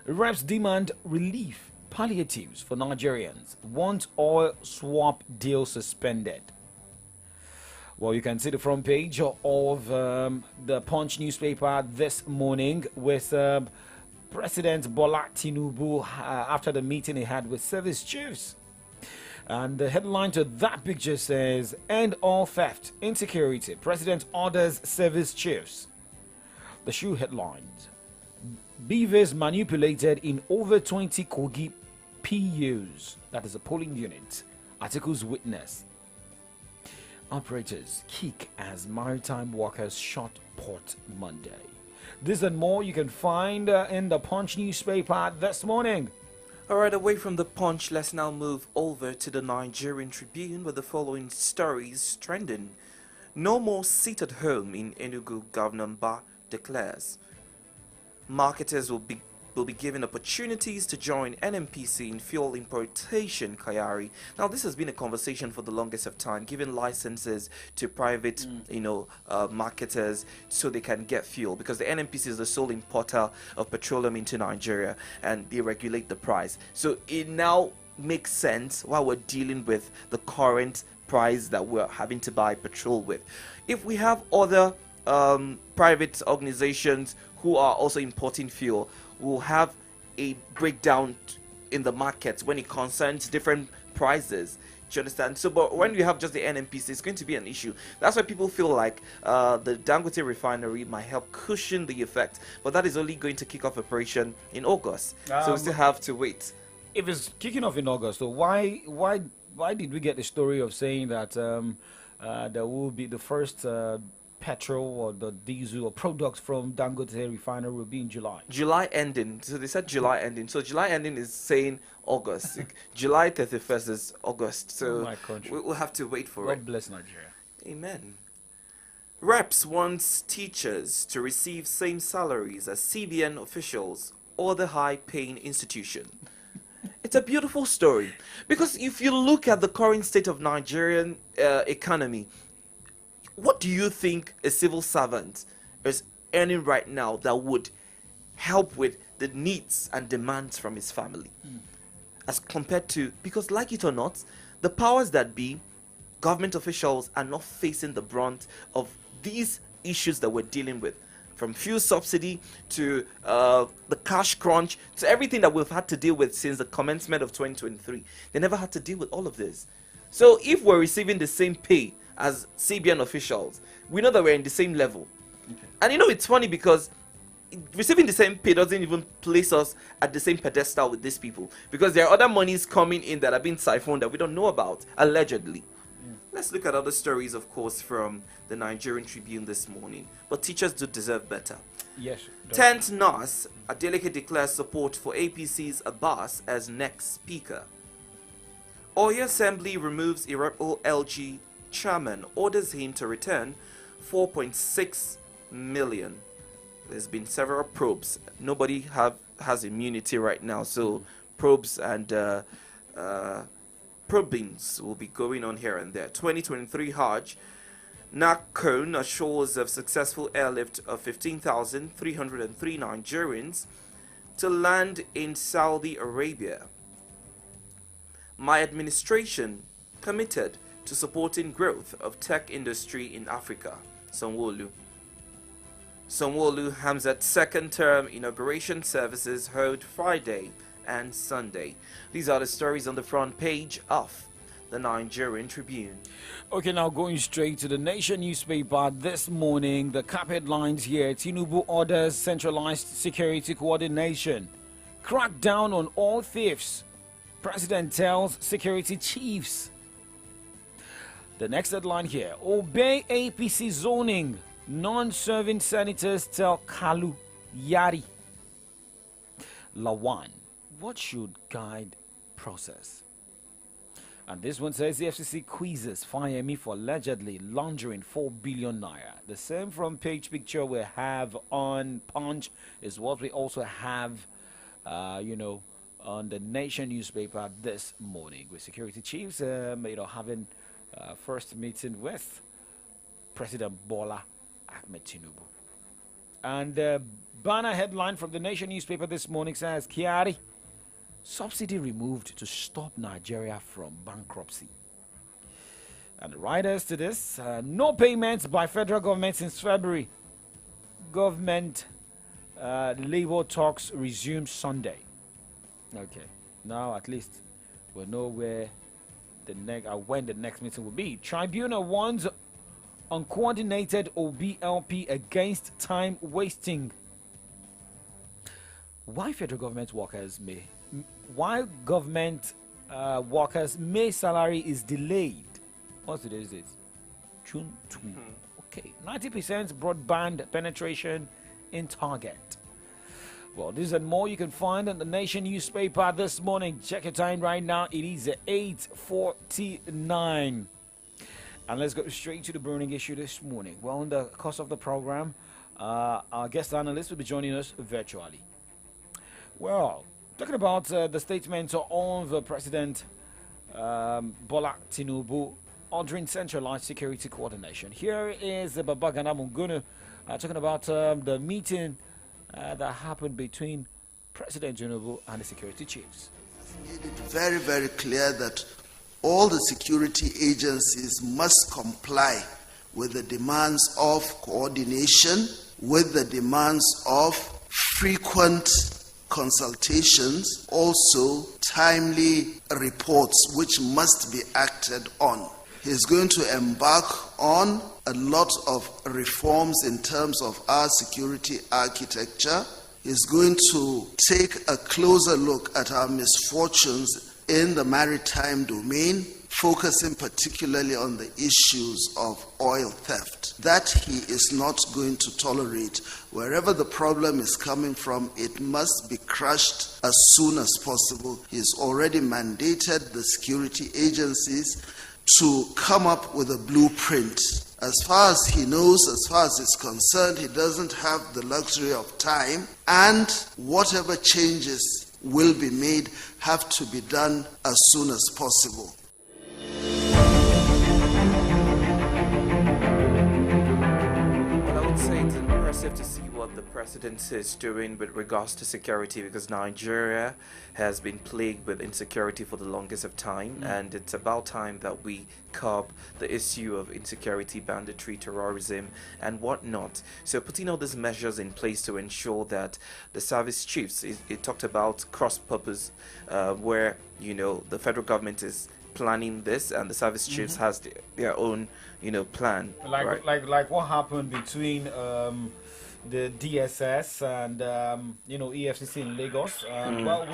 Reps demand relief. Palliatives for Nigerians want oil swap deal suspended. Well, you can see the front page of the Punch newspaper this morning with President Bola Tinubu after the meeting he had with service chiefs. And the headline to that picture says, End all theft, insecurity. President orders service chiefs. The shoe headlines. Beavers manipulated in over 20 Kogi PUs, that is a polling unit. Articles witness. Operators kick as maritime workers shot port Monday. This and more you can find in the Punch newspaper this morning. Alright, away from the Punch, let's now move over to the Nigerian Tribune with the following stories trending. No more sit at home in Enugu, Governor Mba declares. Marketers will will be given opportunities to join NNPC in fuel importation, Kayari. Now, this has been a conversation for the longest of time, giving licenses to private, marketers so they can get fuel, because the NNPC is the sole importer of petroleum into Nigeria, and they regulate the price. So it now makes sense while we're dealing with the current price that we're having to buy petrol with. If we have other private organizations who are also importing fuel, we'll have a breakdown in the markets when it concerns different prices. Do you understand? So, but when you have just the NNPC, it's going to be an issue. That's why people feel like the Dangote refinery might help cushion the effect, but that is only going to kick off operation in August. So we still have to wait. If it's kicking off in August, so why did we get the story of saying that there will be the first petrol or the diesel or products from Dangote refinery will be in July? July ending. So they said July ending. So July ending is saying August. July 31st is August. So we'll have to wait for it. God bless Nigeria. Amen. Reps wants teachers to receive same salaries as CBN officials or the high-paying institution. It's a beautiful story, because if you look at the current state of Nigerian economy, what do you think a civil servant is earning right now that would help with the needs and demands from his family? As compared to, because like it or not, the powers that be, government officials, are not facing the brunt of these issues that we're dealing with. From fuel subsidy to the cash crunch to everything that we've had to deal with since the commencement of 2023. They never had to deal with all of this. So if we're receiving the same pay as CBN officials, we know that we're in the same level. Okay. And it's funny because receiving the same pay doesn't even place us at the same pedestal with these people, because there are other monies coming in that are being siphoned that we don't know about, allegedly. Let's look at other stories, of course, from the Nigerian Tribune this morning. But teachers do deserve better. Yes. 10th NAS, Adeleke declares support for APC's Abbas as next speaker. Oyo Assembly removes irreparable LG chairman, orders him to return 4.6 million. There's been several probes. Nobody has immunity right now, so probes and probings will be going on here and there. 2023 Hajj, Nakon assures of successful airlift of 15,303 Nigerians to land in Saudi Arabia. My administration committed to supporting growth of tech industry in Africa. Sanwo-Olu. Sanwo-Olu Hamzat's second term inauguration services held Friday and Sunday. These are the stories on the front page of the Nigerian Tribune. Okay, now going straight to the Nation newspaper this morning. The cap headlines here: Tinubu orders centralized security coordination. Crack down on all thieves. President tells security chiefs. The next headline here: obey APC zoning. Non-serving senators tell Kalu Yari. Lawan. What should guide process? And this one says the FCC quizzes Fayemi for allegedly laundering 4 billion naira. The same front page picture we have on Punch is what we also have, on the Nation newspaper this morning, with security chiefs, having first meeting with President Bola Ahmed Tinubu. And the banner headline from the Nation newspaper this morning says, Kyari, subsidy removed to stop Nigeria from bankruptcy. And the writers to this, no payments by federal government since February. Government labor talks resume Sunday. Okay, now at least we'll know where when the next meeting will be. Tribunal warns uncoordinated OBLP against time wasting. Why federal government workers May salary is delayed. What's today's date? June 2. Okay, 90% broadband penetration in target. Well, this and more you can find in the Nation newspaper this morning. Check your time right now. It is 8:49. And let's go straight to the burning issue this morning. Well, in the course of the program, our guest analyst will be joining us virtually. Well, talking about the statement of the President Bola Tinubu ordering centralized security coordination. Here is Babagana Mungunu talking about the meeting that happened between President Tinubu and the security chiefs. Made it very, very clear that all the security agencies must comply with the demands of coordination, with the demands of frequent consultations, also timely reports which must be acted on. He's going to embark on a lot of reforms in terms of our security architecture. He's going to take a closer look at our misfortunes in the maritime domain, focusing particularly on the issues of oil theft. That he is not going to tolerate. Wherever the problem is coming from, it must be crushed as soon as possible. He's already mandated the security agencies to come up with a blueprint. As far as he knows, as far as he's concerned, he doesn't have the luxury of time, and whatever changes will be made have to be done as soon as possible. Well, I would say it's impressive to see what the president is doing with regards to security, because Nigeria has been plagued with insecurity for the longest of time, and it's about time that we curb the issue of insecurity, banditry, terrorism, and whatnot. So putting all these measures in place to ensure that the service chiefs, it talked about cross-purpose, where, you know, the federal government is planning this and the service chiefs has their own, you know, plan. Like what happened between the DSS and EFCC in Lagos. Well,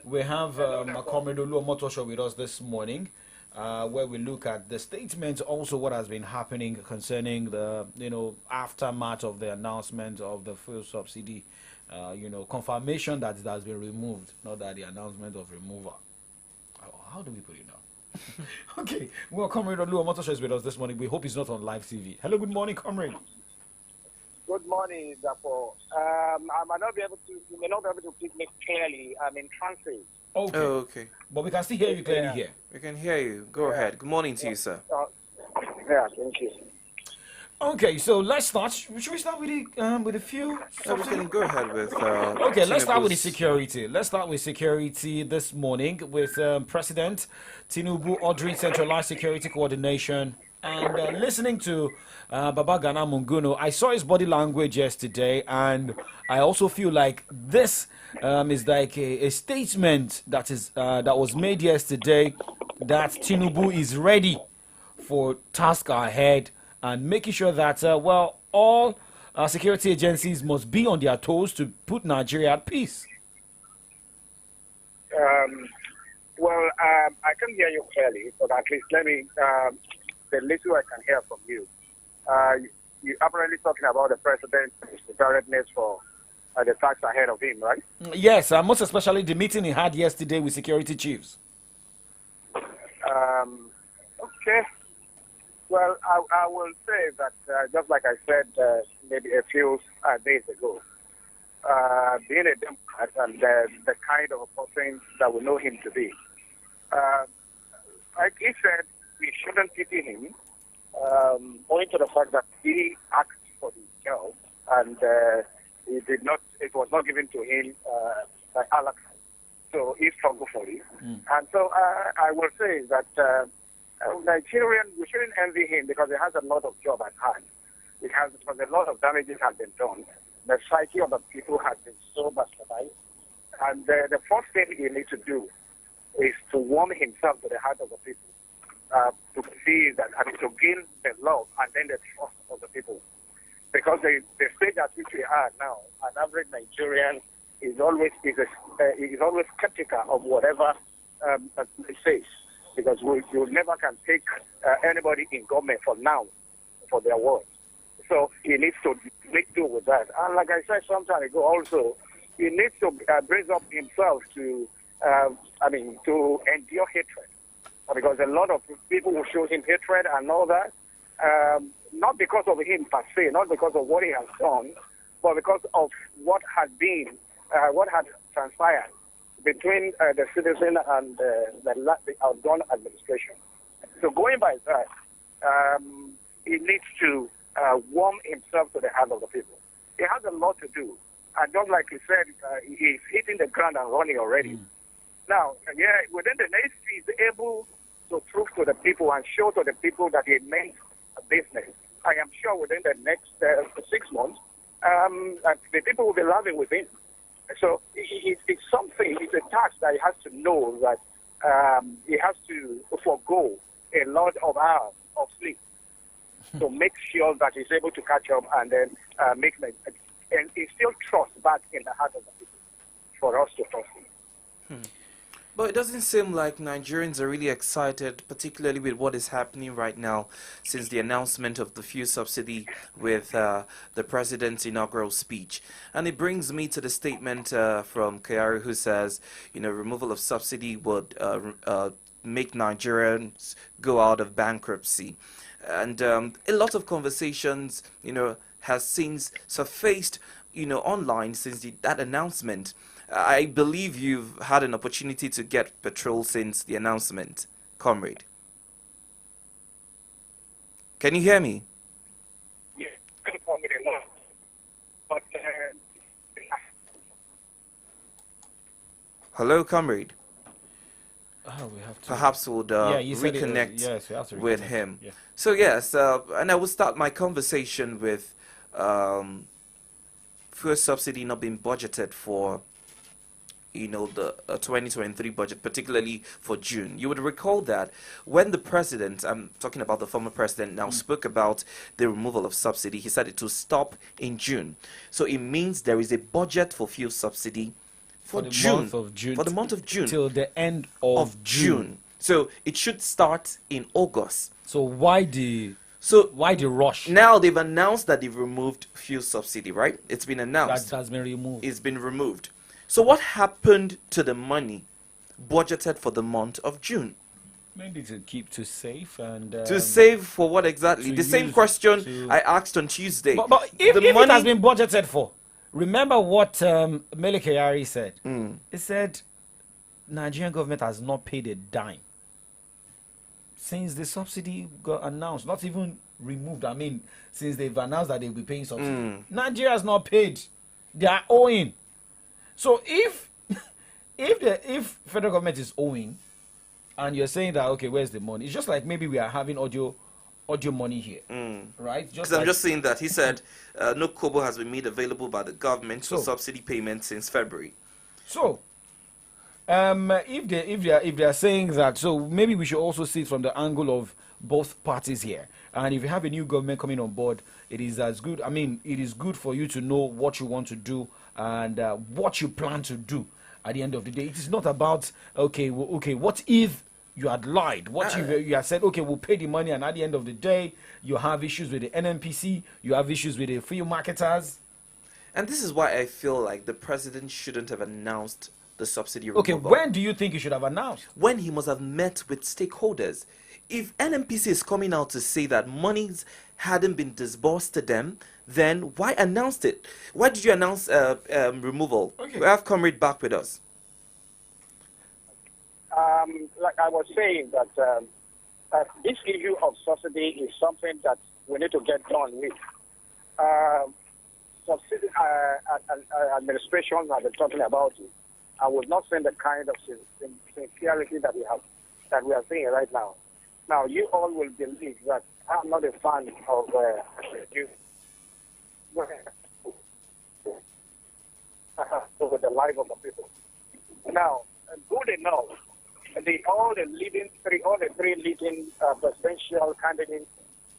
we have Comrade Olu Omotosho with us this morning, where we look at the statement, also what has been happening concerning the aftermath of the announcement of the fuel subsidy, confirmation that it has been removed, not that the announcement of removal. How do we put it now? Okay, well, Comrade Olu Omotosho is with us this morning. We hope he's not on live TV. Hello, good morning, Comrade. Good morning, Dapo. I might not be able to. You may not be able to speak me clearly. I'm in transit. Okay. Oh, okay. But we can still hear you clearly here. We can hear you. Go ahead. Good morning to you, sir. Yeah, thank you. Okay, so let's start. Should we start with a few? We can go ahead with. Okay, let's start with the security. Let's start with security this morning with President Tinubu ordering centralized security coordination. And listening to Babagana Mungunu, I saw his body language yesterday, and I also feel like this is like a statement that was made yesterday that Tinubu is ready for task ahead and making sure that all security agencies must be on their toes to put Nigeria at peace. I can hear you clearly, but at least let me. The little I can hear from you. You're apparently talking about the president's preparedness for the task ahead of him, right? Yes, most especially the meeting he had yesterday with security chiefs. Okay. Well, I will say that just like I said maybe a few days ago, being a Democrat and the kind of a person that we know him to be, like he said, we shouldn't pity him, owing to the fact that he asked for the job and it was not given to him by Allah. So he struggled for it. And so I will say that Nigerian, we shouldn't envy him because he has a lot of job at hand. Because a lot of damages have been done. The psyche of the people has been so bastardized. And the first thing he needs to do is to warm himself to the heart of the people. To see that, to gain the love and then the trust of the people. Because the stage at which we are now, an average Nigerian is always skeptical of whatever they say. Because you never can take anybody in government for now, for their word. So he needs to make do with that. And like I said some time ago also, he needs to brace up himself to endure hatred. Because a lot of people will show him hatred and all that, not because of him per se, not because of what he has done, but because of what has been what had transpired between the citizen and the outgone administration. So going by that, he needs to warm himself to the hand of the people. He has a lot to do. And just like you said, he's hitting the ground and running already. Now, within the next, he's able to prove to the people and show to the people that he meant business. I am sure within the next 6 months, the people will be loving with him. So it's something, it's a task that he has to know that he has to forego a lot of hours of sleep to make sure that he's able to catch up and then and instill trust back in the heart of the people for us to trust him. But it doesn't seem like Nigerians are really excited, particularly with what is happening right now since the announcement of the fuel subsidy with the president's inaugural speech. And it brings me to the statement from Kyari, who says, removal of subsidy would make Nigerians go out of bankruptcy. And a lot of conversations, has since surfaced, online since that announcement. I believe you've had an opportunity to get petrol since the announcement, comrade. Can you hear me? Yeah, but hello, comrade. We have to. Perhaps we'll reconnect with him. Yeah. So yes, and I will start my conversation with fuel subsidy not being budgeted for, the 2023 budget, particularly for June. You would recall that when the president, I'm talking about the former president now, spoke about the removal of subsidy, he said it will stop in June. So it means there is a budget for fuel subsidy for the June. month of June. For the month of June. Till the end of June. So it should start in August. So why the rush? Now they've announced that they've removed fuel subsidy, right? It's been announced. That has been removed. It's been removed. So what happened to the money budgeted for the month of June? Maybe to save and to save for what exactly? The same question I asked on Tuesday. But if it has been budgeted for, remember what Mele Kyari said. He said Nigerian government has not paid a dime since the subsidy got announced. Not even removed. I mean, since they've announced that they'll be paying subsidy, Nigeria has not paid. They are owing. So if federal government is owing, and you're saying that, okay, where's the money? It's just like maybe we are having audio money here, right? Because I'm just saying that he said no kobo has been made available by the government for subsidy payments since February. So, if they are saying that, so maybe we should also see it from the angle of both parties here. And if you have a new government coming on board, it is as good. I mean, it is good for you to know what you want to do and what you plan to do at the end of the day. It is not about, what if you had lied? What if you had said, okay, we'll pay the money, and at the end of the day, you have issues with the NNPC, you have issues with the fuel marketers. And this is why I feel like the president shouldn't have announced the subsidy removal. Okay, when do you think he should have announced? When he must have met with stakeholders. If NNPC is coming out to say that monies hadn't been disbursed to them, then why announce it? Why did you announce removal? Okay. We have Comrade back with us. Like I was saying, that this issue of subsidy is something that we need to get done with. Subsidy administrations have been talking about it. I would not say the kind of sincerity that we are seeing right now. Now, you all will believe that I'm not a fan of over the life of the people. Now, good enough. All the three leading presidential candidates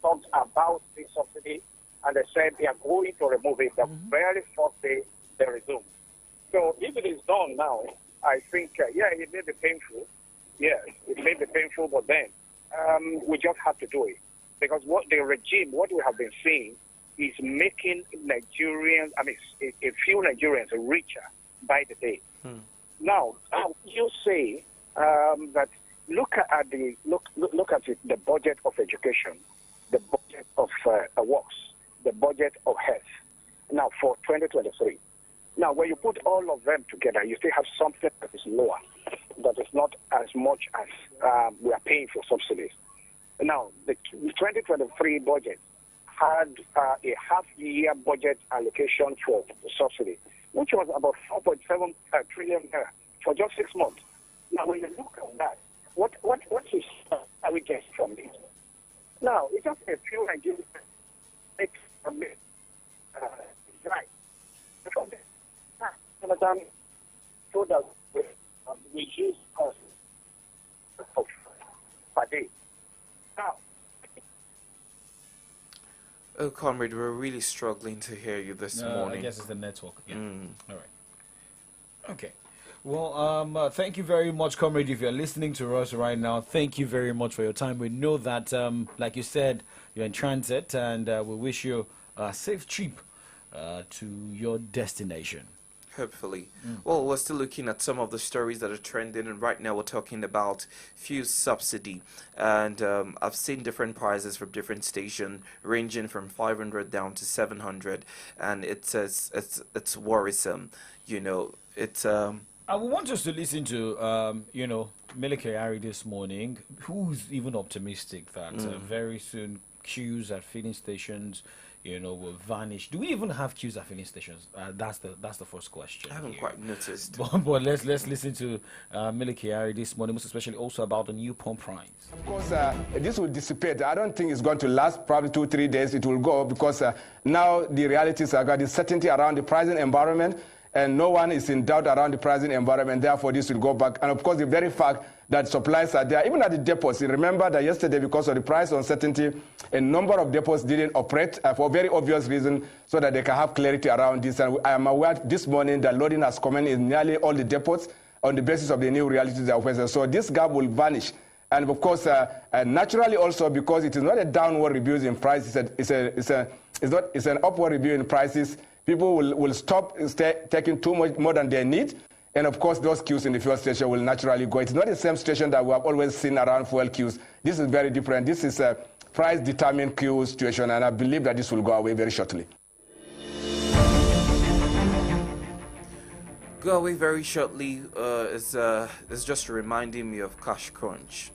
talked about the subsidy, and they said they are going to remove it the very first day they resume. So if it is done now, I think, it may be painful. Yes, it may be painful, but then we just have to do it. Because what we have been seeing is making Nigerians, a few Nigerians richer by the day. Now, you say that look at the budget of education, the budget of works, the budget of health. Now, for 2023, Now, when you put all of them together, you still have something that is lower, that is not as much as we are paying for subsidies. Now, the 2023 budget had a half-year budget allocation for subsidy, which was about 4.7 trillion for just 6 months. Now, when you look at that, what is are we getting from this? Now, it's just a few Nigerians take from it. Right. From this, so that we reduce costs per day. Now, Oh, comrade, we're really struggling to hear you this morning. I guess it's the network. Yeah. All right. Okay. Well, thank you very much, comrade. If you're listening to us right now, thank you very much for your time. We know that, like you said, you're in transit, and we wish you a safe trip to your destination. Hopefully. Well, we're still looking at some of the stories that are trending, and right now we're talking about fuel subsidy. And I've seen different prices from different stations, ranging from 500 down to 700, and it's worrisome. You know, it's. I would want us to listen to, Mele Kyari this morning, who's even optimistic that very soon queues at filling stations, will vanish. Do we even have queues at filling stations? That's the first question. I haven't quite noticed. But let's listen to Mele Kyari this morning, most especially also about the new pump price. Of course, this will dissipate. I don't think it's going to last probably 2-3 days. It will go because now the realities are got the certainty around the pricing environment, and no one is in doubt around the pricing environment. Therefore, this will go back. And of course, the very fact that supplies are there, even at the depots. You remember that yesterday, because of the price uncertainty, a number of depots didn't operate for very obvious reason, so that they can have clarity around this. And I am aware this morning that loading has come in nearly all the depots on the basis of the new realities that are present. So this gap will vanish. And of course, naturally also, because it is not a downward review in price, it's an upward review in prices. People will stop taking too much more than they need. And of course, those queues in the fuel station will naturally go. It's not the same situation that we have always seen around fuel queues. This is very different. This is a price-determined queue situation, and I believe that this will go away very shortly. Go away very shortly is just reminding me of Cash Crunch.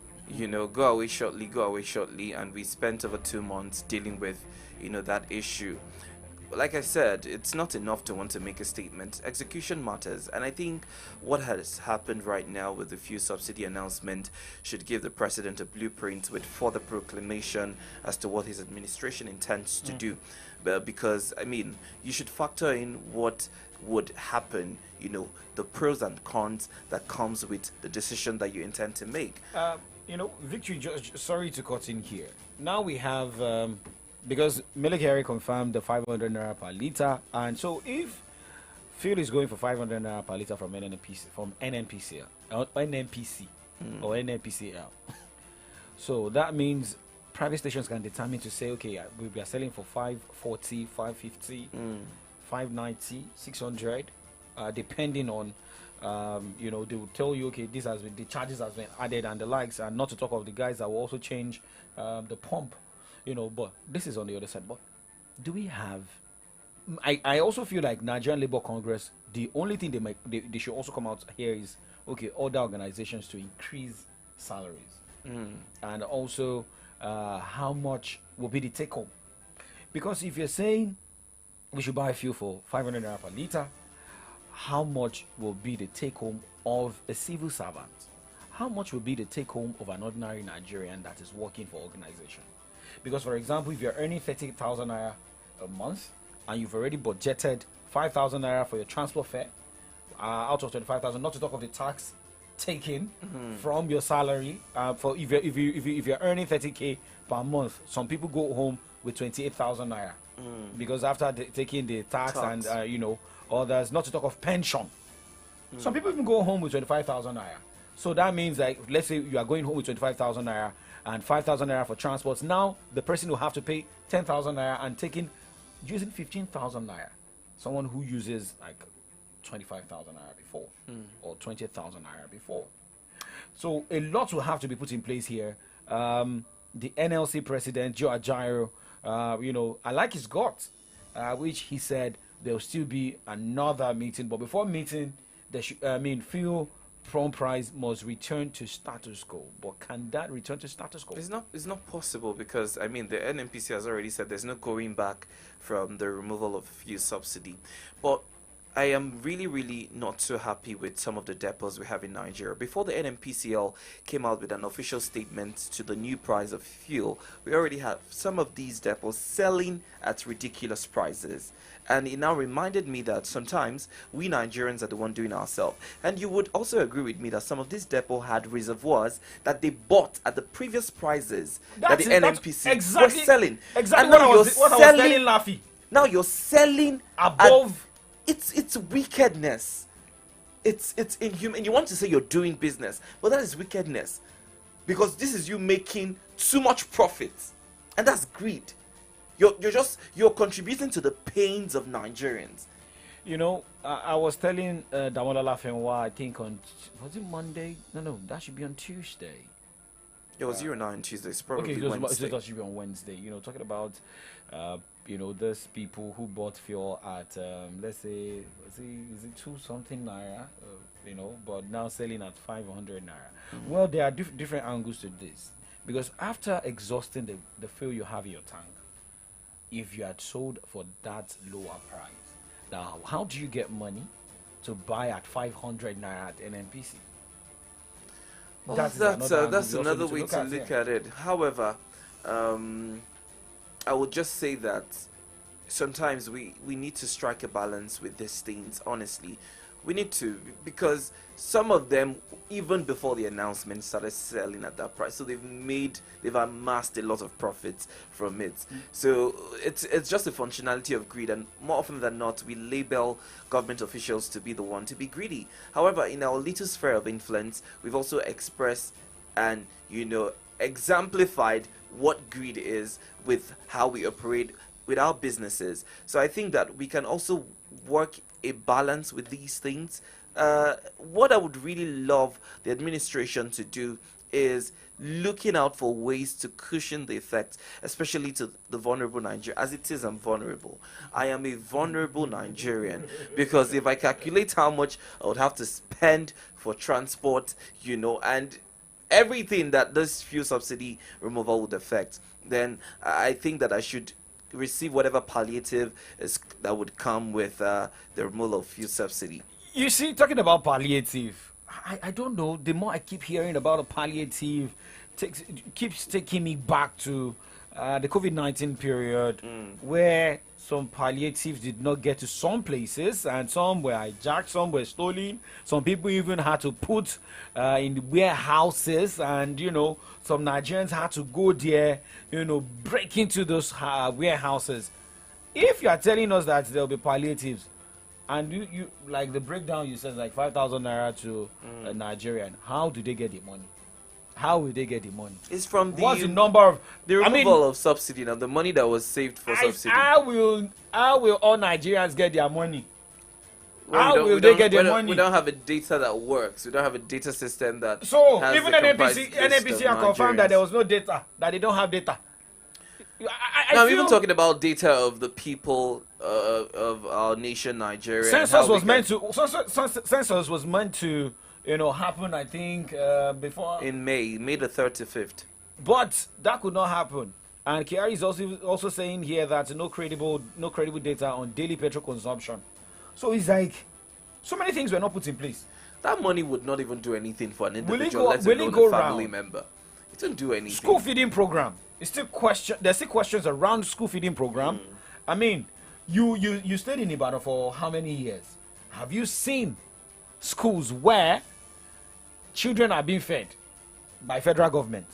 Go away shortly, and we spent over 2 months dealing with, that issue. Like I said, it's not enough to want to make a statement. Execution matters, and I think what has happened right now with the fuel subsidy announcement should give the president a blueprint with further proclamation as to what his administration intends to do. Because, you should factor in what would happen, the pros and cons that comes with the decision that you intend to make. Victory, sorry to cut in here. Now we have... because Mele Kyari confirmed the 500 naira per litre, and so if fuel is going for 500 naira per litre from NNPC or NNPCL, so that means private stations can determine to say, okay, we are selling for 540, 550, 590, 600, depending on, they will tell you, okay, the charges has been added and the likes, and not to talk of the guys that will also change the pump. But this is on the other side. But do we have... I also feel like Nigerian Labour Congress, the only thing they should also come out here is, okay, other organizations to increase salaries. And also, how much will be the take-home? Because if you're saying we should buy fuel for 500 naira per litre, how much will be the take-home of a civil servant? How much will be the take-home of an ordinary Nigerian that is working for organization? Because, for example, if you're earning 30,000 naira a month and you've already budgeted 5,000 naira for your transport fare out of 25,000, not to talk of the tax taken from your salary. For if you're earning 30k per month, some people go home with 28,000 naira because after taking the tax and others, not to talk of pension. Some people even go home with 25,000 naira. So that means that, let's say you are going home with 25,000 naira and 5,000 naira for transports. Now the person will have to pay 10,000 naira and using 15,000 naira. Someone who uses like 25,000 naira before or 20,000 naira before. So a lot will have to be put in place here. The NLC president, Joe Ajaero, I like his guts, which he said there'll still be another meeting. But before meeting, fuel price must return to status quo. But can that return to status quo? It's not possible because I mean the NNPC has already said there's no going back from the removal of fuel subsidy. But I am really not so happy with some of the depots we have in Nigeria. Before the NNPCL came out with an official statement to the new price of fuel, we already have some of these depots selling at ridiculous prices. And it now reminded me that sometimes we Nigerians are the one doing ourselves. And you would also agree with me that some of these depots had reservoirs that they bought at the previous prices that the NNPC was selling. Exactly and now what I was telling Laffy. Now you're selling above. It's wickedness. It's inhuman. You want to say you're doing business, but that is wickedness, because this is you making too much profit, and that's greed. You're contributing to the pains of Nigerians. You know, I was telling Damola Lafenwa, I think was it Monday? No, that should be on Tuesday. It was 09 Tuesday. It's probably Wednesday. That should be on Wednesday. You know, talking about there's people who bought fuel at let's say is it 2 something naira, but now selling at 500 naira. Well, there are different angles to this, because after exhausting the fuel you have in your tank, if you had sold for that lower price, now how do you get money to buy at 500 naira at NNPC? Well, that's another way to look at it. However, I would just say that sometimes we need to strike a balance with these things, honestly. We need to, because some of them, even before the announcement, started selling at that price. So they've amassed a lot of profits from it. So it's just a functionality of greed, and more often than not, we label government officials to be the one to be greedy. However, in our little sphere of influence, we've also expressed and exemplified what greed is with how we operate with our businesses. So I think that we can also work a balance with these things. What I would really love the administration to do is looking out for ways to cushion the effect, especially to the vulnerable Nigerian. As it is, I'm vulnerable. I am a vulnerable Nigerian, because if I calculate how much I would have to spend for transport, and everything that this fuel subsidy removal would affect, then I think that I should receive whatever palliative that would come with the removal of fuel subsidy. You see, talking about palliative, I don't know. The more I keep hearing about a palliative, keeps taking me back to the COVID-19 period, where some palliatives did not get to some places, and some were hijacked, some were stolen. Some people even had to put in warehouses, and some Nigerians had to go there, break into those warehouses. If you are telling us that there will be palliatives, and you like the breakdown you said, like 5,000 naira to a Nigerian, how do they get the money? How will they get the money? It's from what's the number of the removal of subsidy, now the money that was saved for subsidy. How will all Nigerians get their money? How will they get their money? We don't have a data that works. We don't have a data system that. So even NNPC are confirmed that there was no data, that they don't have data. I'm even talking about data of the people of our nation, Nigeria. Census was meant to happen, I think, before in May the 3rd to 5th. But that could not happen. And Kiari is also saying here that no credible data on daily petrol consumption. So it's like so many things were not put in place. That money would not even do anything for an individual, let alone a family member. It didn't do anything. School feeding program. There's still questions around school feeding program. I mean, you stayed in Ibadan for how many years? Have you seen schools where children are being fed by federal government?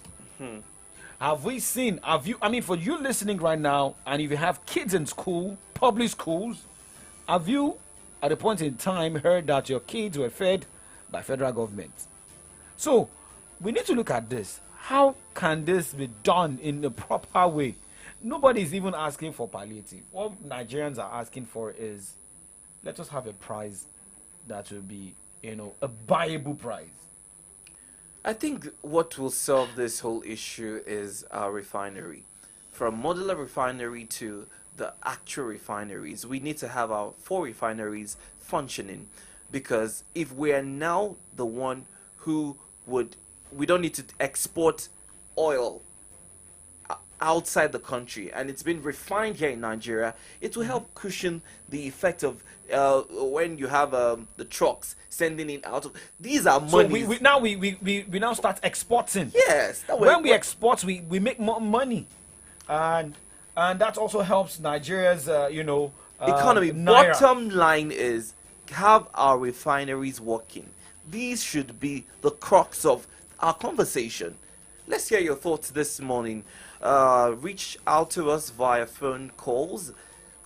For you listening right now, and if you have kids in school, public schools, have you at a point in time heard that your kids were fed by federal government? So we need to look at this. How can this be done in a proper way? Nobody is even asking for palliative. What Nigerians are asking for is, let us have a price that will be, a viable price. I think what will solve this whole issue is our refinery. From modular refinery to the actual refineries. We need to have our 4 refineries functioning, because if we are now the one who we don't need to export oil outside the country, and it's been refined here in Nigeria, it will help cushion the effect of when you have the trucks sending it out. These are money. So we now start exporting. Yes. When we export, we make more money, and that also helps Nigeria's economy. naira. Bottom line is, have our refineries working. These should be the crux of our conversation. Let's hear your thoughts this morning. Reach out to us via phone calls.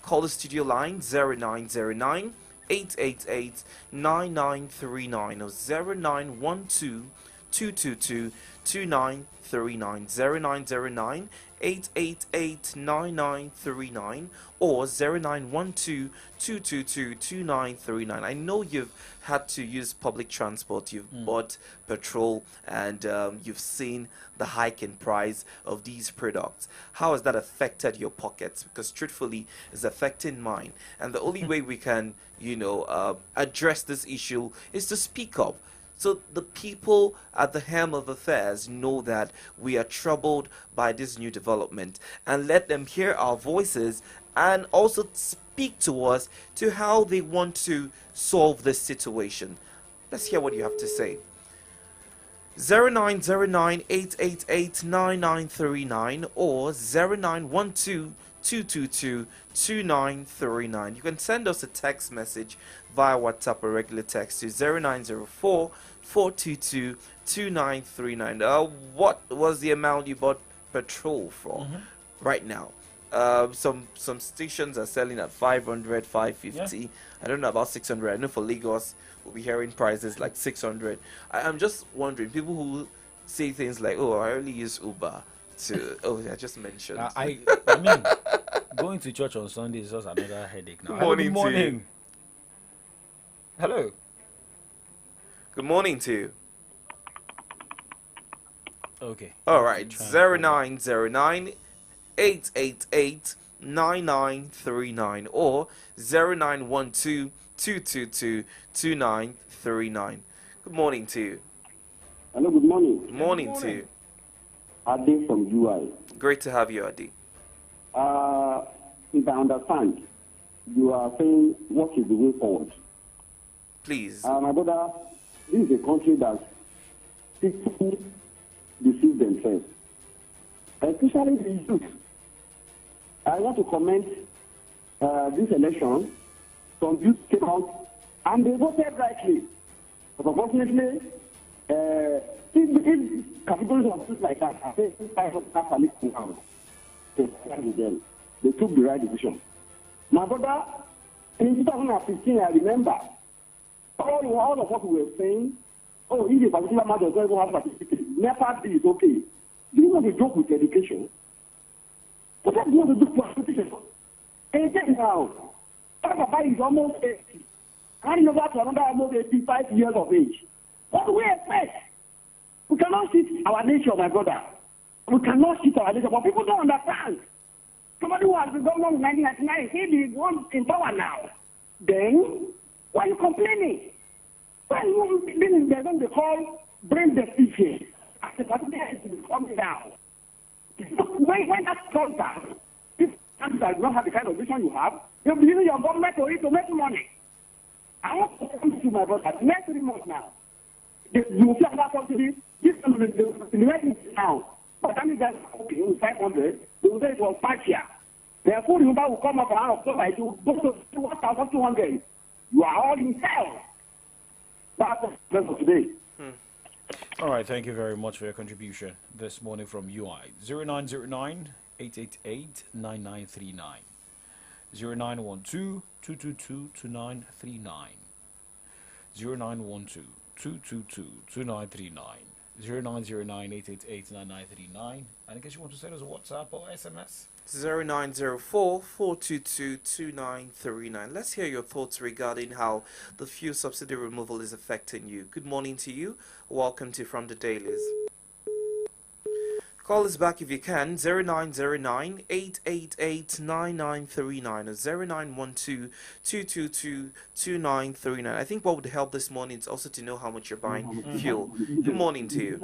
Call the studio line 0909 888 9939 or 0912 222 2939 0909 888 9939 or 0912 222 2939. I know you've had to use public transport, you've bought petrol, and you've seen the hike in price of these products. How has that affected your pockets? Because truthfully, it's affecting mine. And the only way we can, address this issue is to speak up. So the people at the helm of affairs know that we are troubled by this new development, and let them hear our voices and also speak to us to how they want to solve this situation. Let's hear what you have to say. 0909 888 9939 or 0912 222 2939. You can send us a text message via WhatsApp or regular text to 0904 422 2939. What was the amount you bought petrol for right now? Some stations are selling at 500, 550. Yeah. I don't know about 600. I know for Lagos we'll be hearing prices like 600. I'm just wondering, people who say things like, "Oh, I only use Uber." I just mentioned. I mean, going to church on Sunday is just another headache now. Good morning. Hello. Good morning to you. Okay. All right. 0909 888 9939 or 0912 222 2939. Good morning to you. Hello, good morning. Good morning to you. Ade from UI. Great to have you, Ade. If I understand, you are saying what is the way forward? Please. My brother, this is a country that people deceive themselves, especially the youth. I want to comment this election. Some youth came out and they voted rightly. But unfortunately, if categories of youth like that are saying they took the right decision. My brother, in 2015, I remember all of what we were saying. Oh, if a particular man does not even have certificate, NEPA is okay. Do you want to joke with education? What do you want to do for education? And now, Papa is almost 80. Handing over to another almost 85 years of age. What do we expect? We cannot sit our nation, my brother. We cannot sit our nation, but people don't understand. Somebody who has been governor in 1999, he is one in power now. Then, why are you complaining? Why are you they're going to call brain deficient? As a particular is coming down. When that comes down, if you does not have the kind of vision you have, you're using your government to make money. I want to come to my brother. Next 3 months now, you will see another subsidy. This is the right now. But that means that, okay, it was 500. They will say it was 5 years. Therefore, the number will come up around October. It will go to 1,200. You are all in hell. That's the for today. All right, thank you very much for your contribution this morning from UI. 0909 888 9939. 0912 222 2939. 0912 222 2939. 0909 888 9939. And in case you want to send us a WhatsApp or SMS, 0904 422 2939. Let's hear your thoughts regarding how the fuel subsidy removal is affecting you. Good morning to you. Welcome to From the Dailies. Call us back if you can, 0909-888-9939 or 0912-222-2939. I think what would help this morning is also to know how much you're buying fuel. Good morning to you.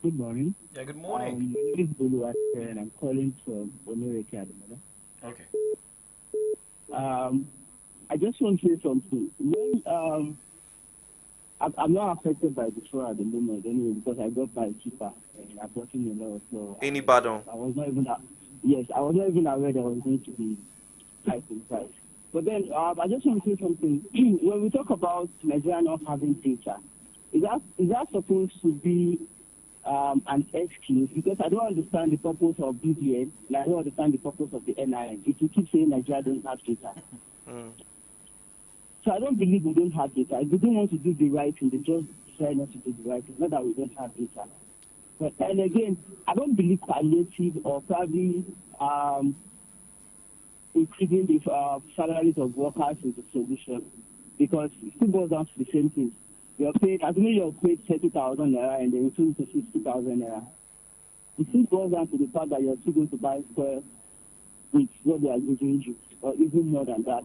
Good morning. Yeah, good morning. This is Bulu and I'm calling from Onere Academy. Okay. I just want to say something. When, I'm not affected by the fuel at the moment anyway because I got my cheaper and I bought in a lot. So Any bottle? I was not even I was not even aware there was going to be price in price. But then I just want to say something. When we talk about Nigeria not having data, is that supposed to be an excuse? Because I don't understand the purpose of BVN and I don't understand the purpose of the NIN. If you keep saying Nigeria doesn't have data. So I don't believe we don't have data. If we don't want to do the right thing, they just decide not to do the right thing. Not that we don't have data. But and again, I don't believe palliative or probably increasing the salaries of workers is the solution. Because it still goes down to the same thing. You're paid, as many you're paid 30,000 naira and they increase to 60,000 naira. It still goes down to the fact that you're still going to buy square with what they are giving you, or even more than that.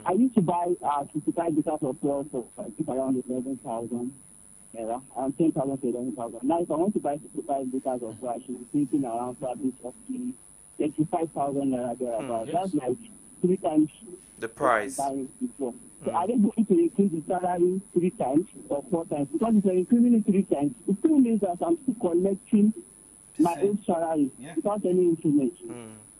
I used to buy 55 liters of fuel for I think around 11,000 naira, around 10,000 to 11,000. Now, if I want to buy 55 liters of fuel, I should be thinking around probably 35,000 naira thereabout. That's like 3 times the price. Before. So are they going to increase the salary 3 times or 4 times? Because if they're increasing it 3 times, it still means that I'm still collecting my own salary without any increment.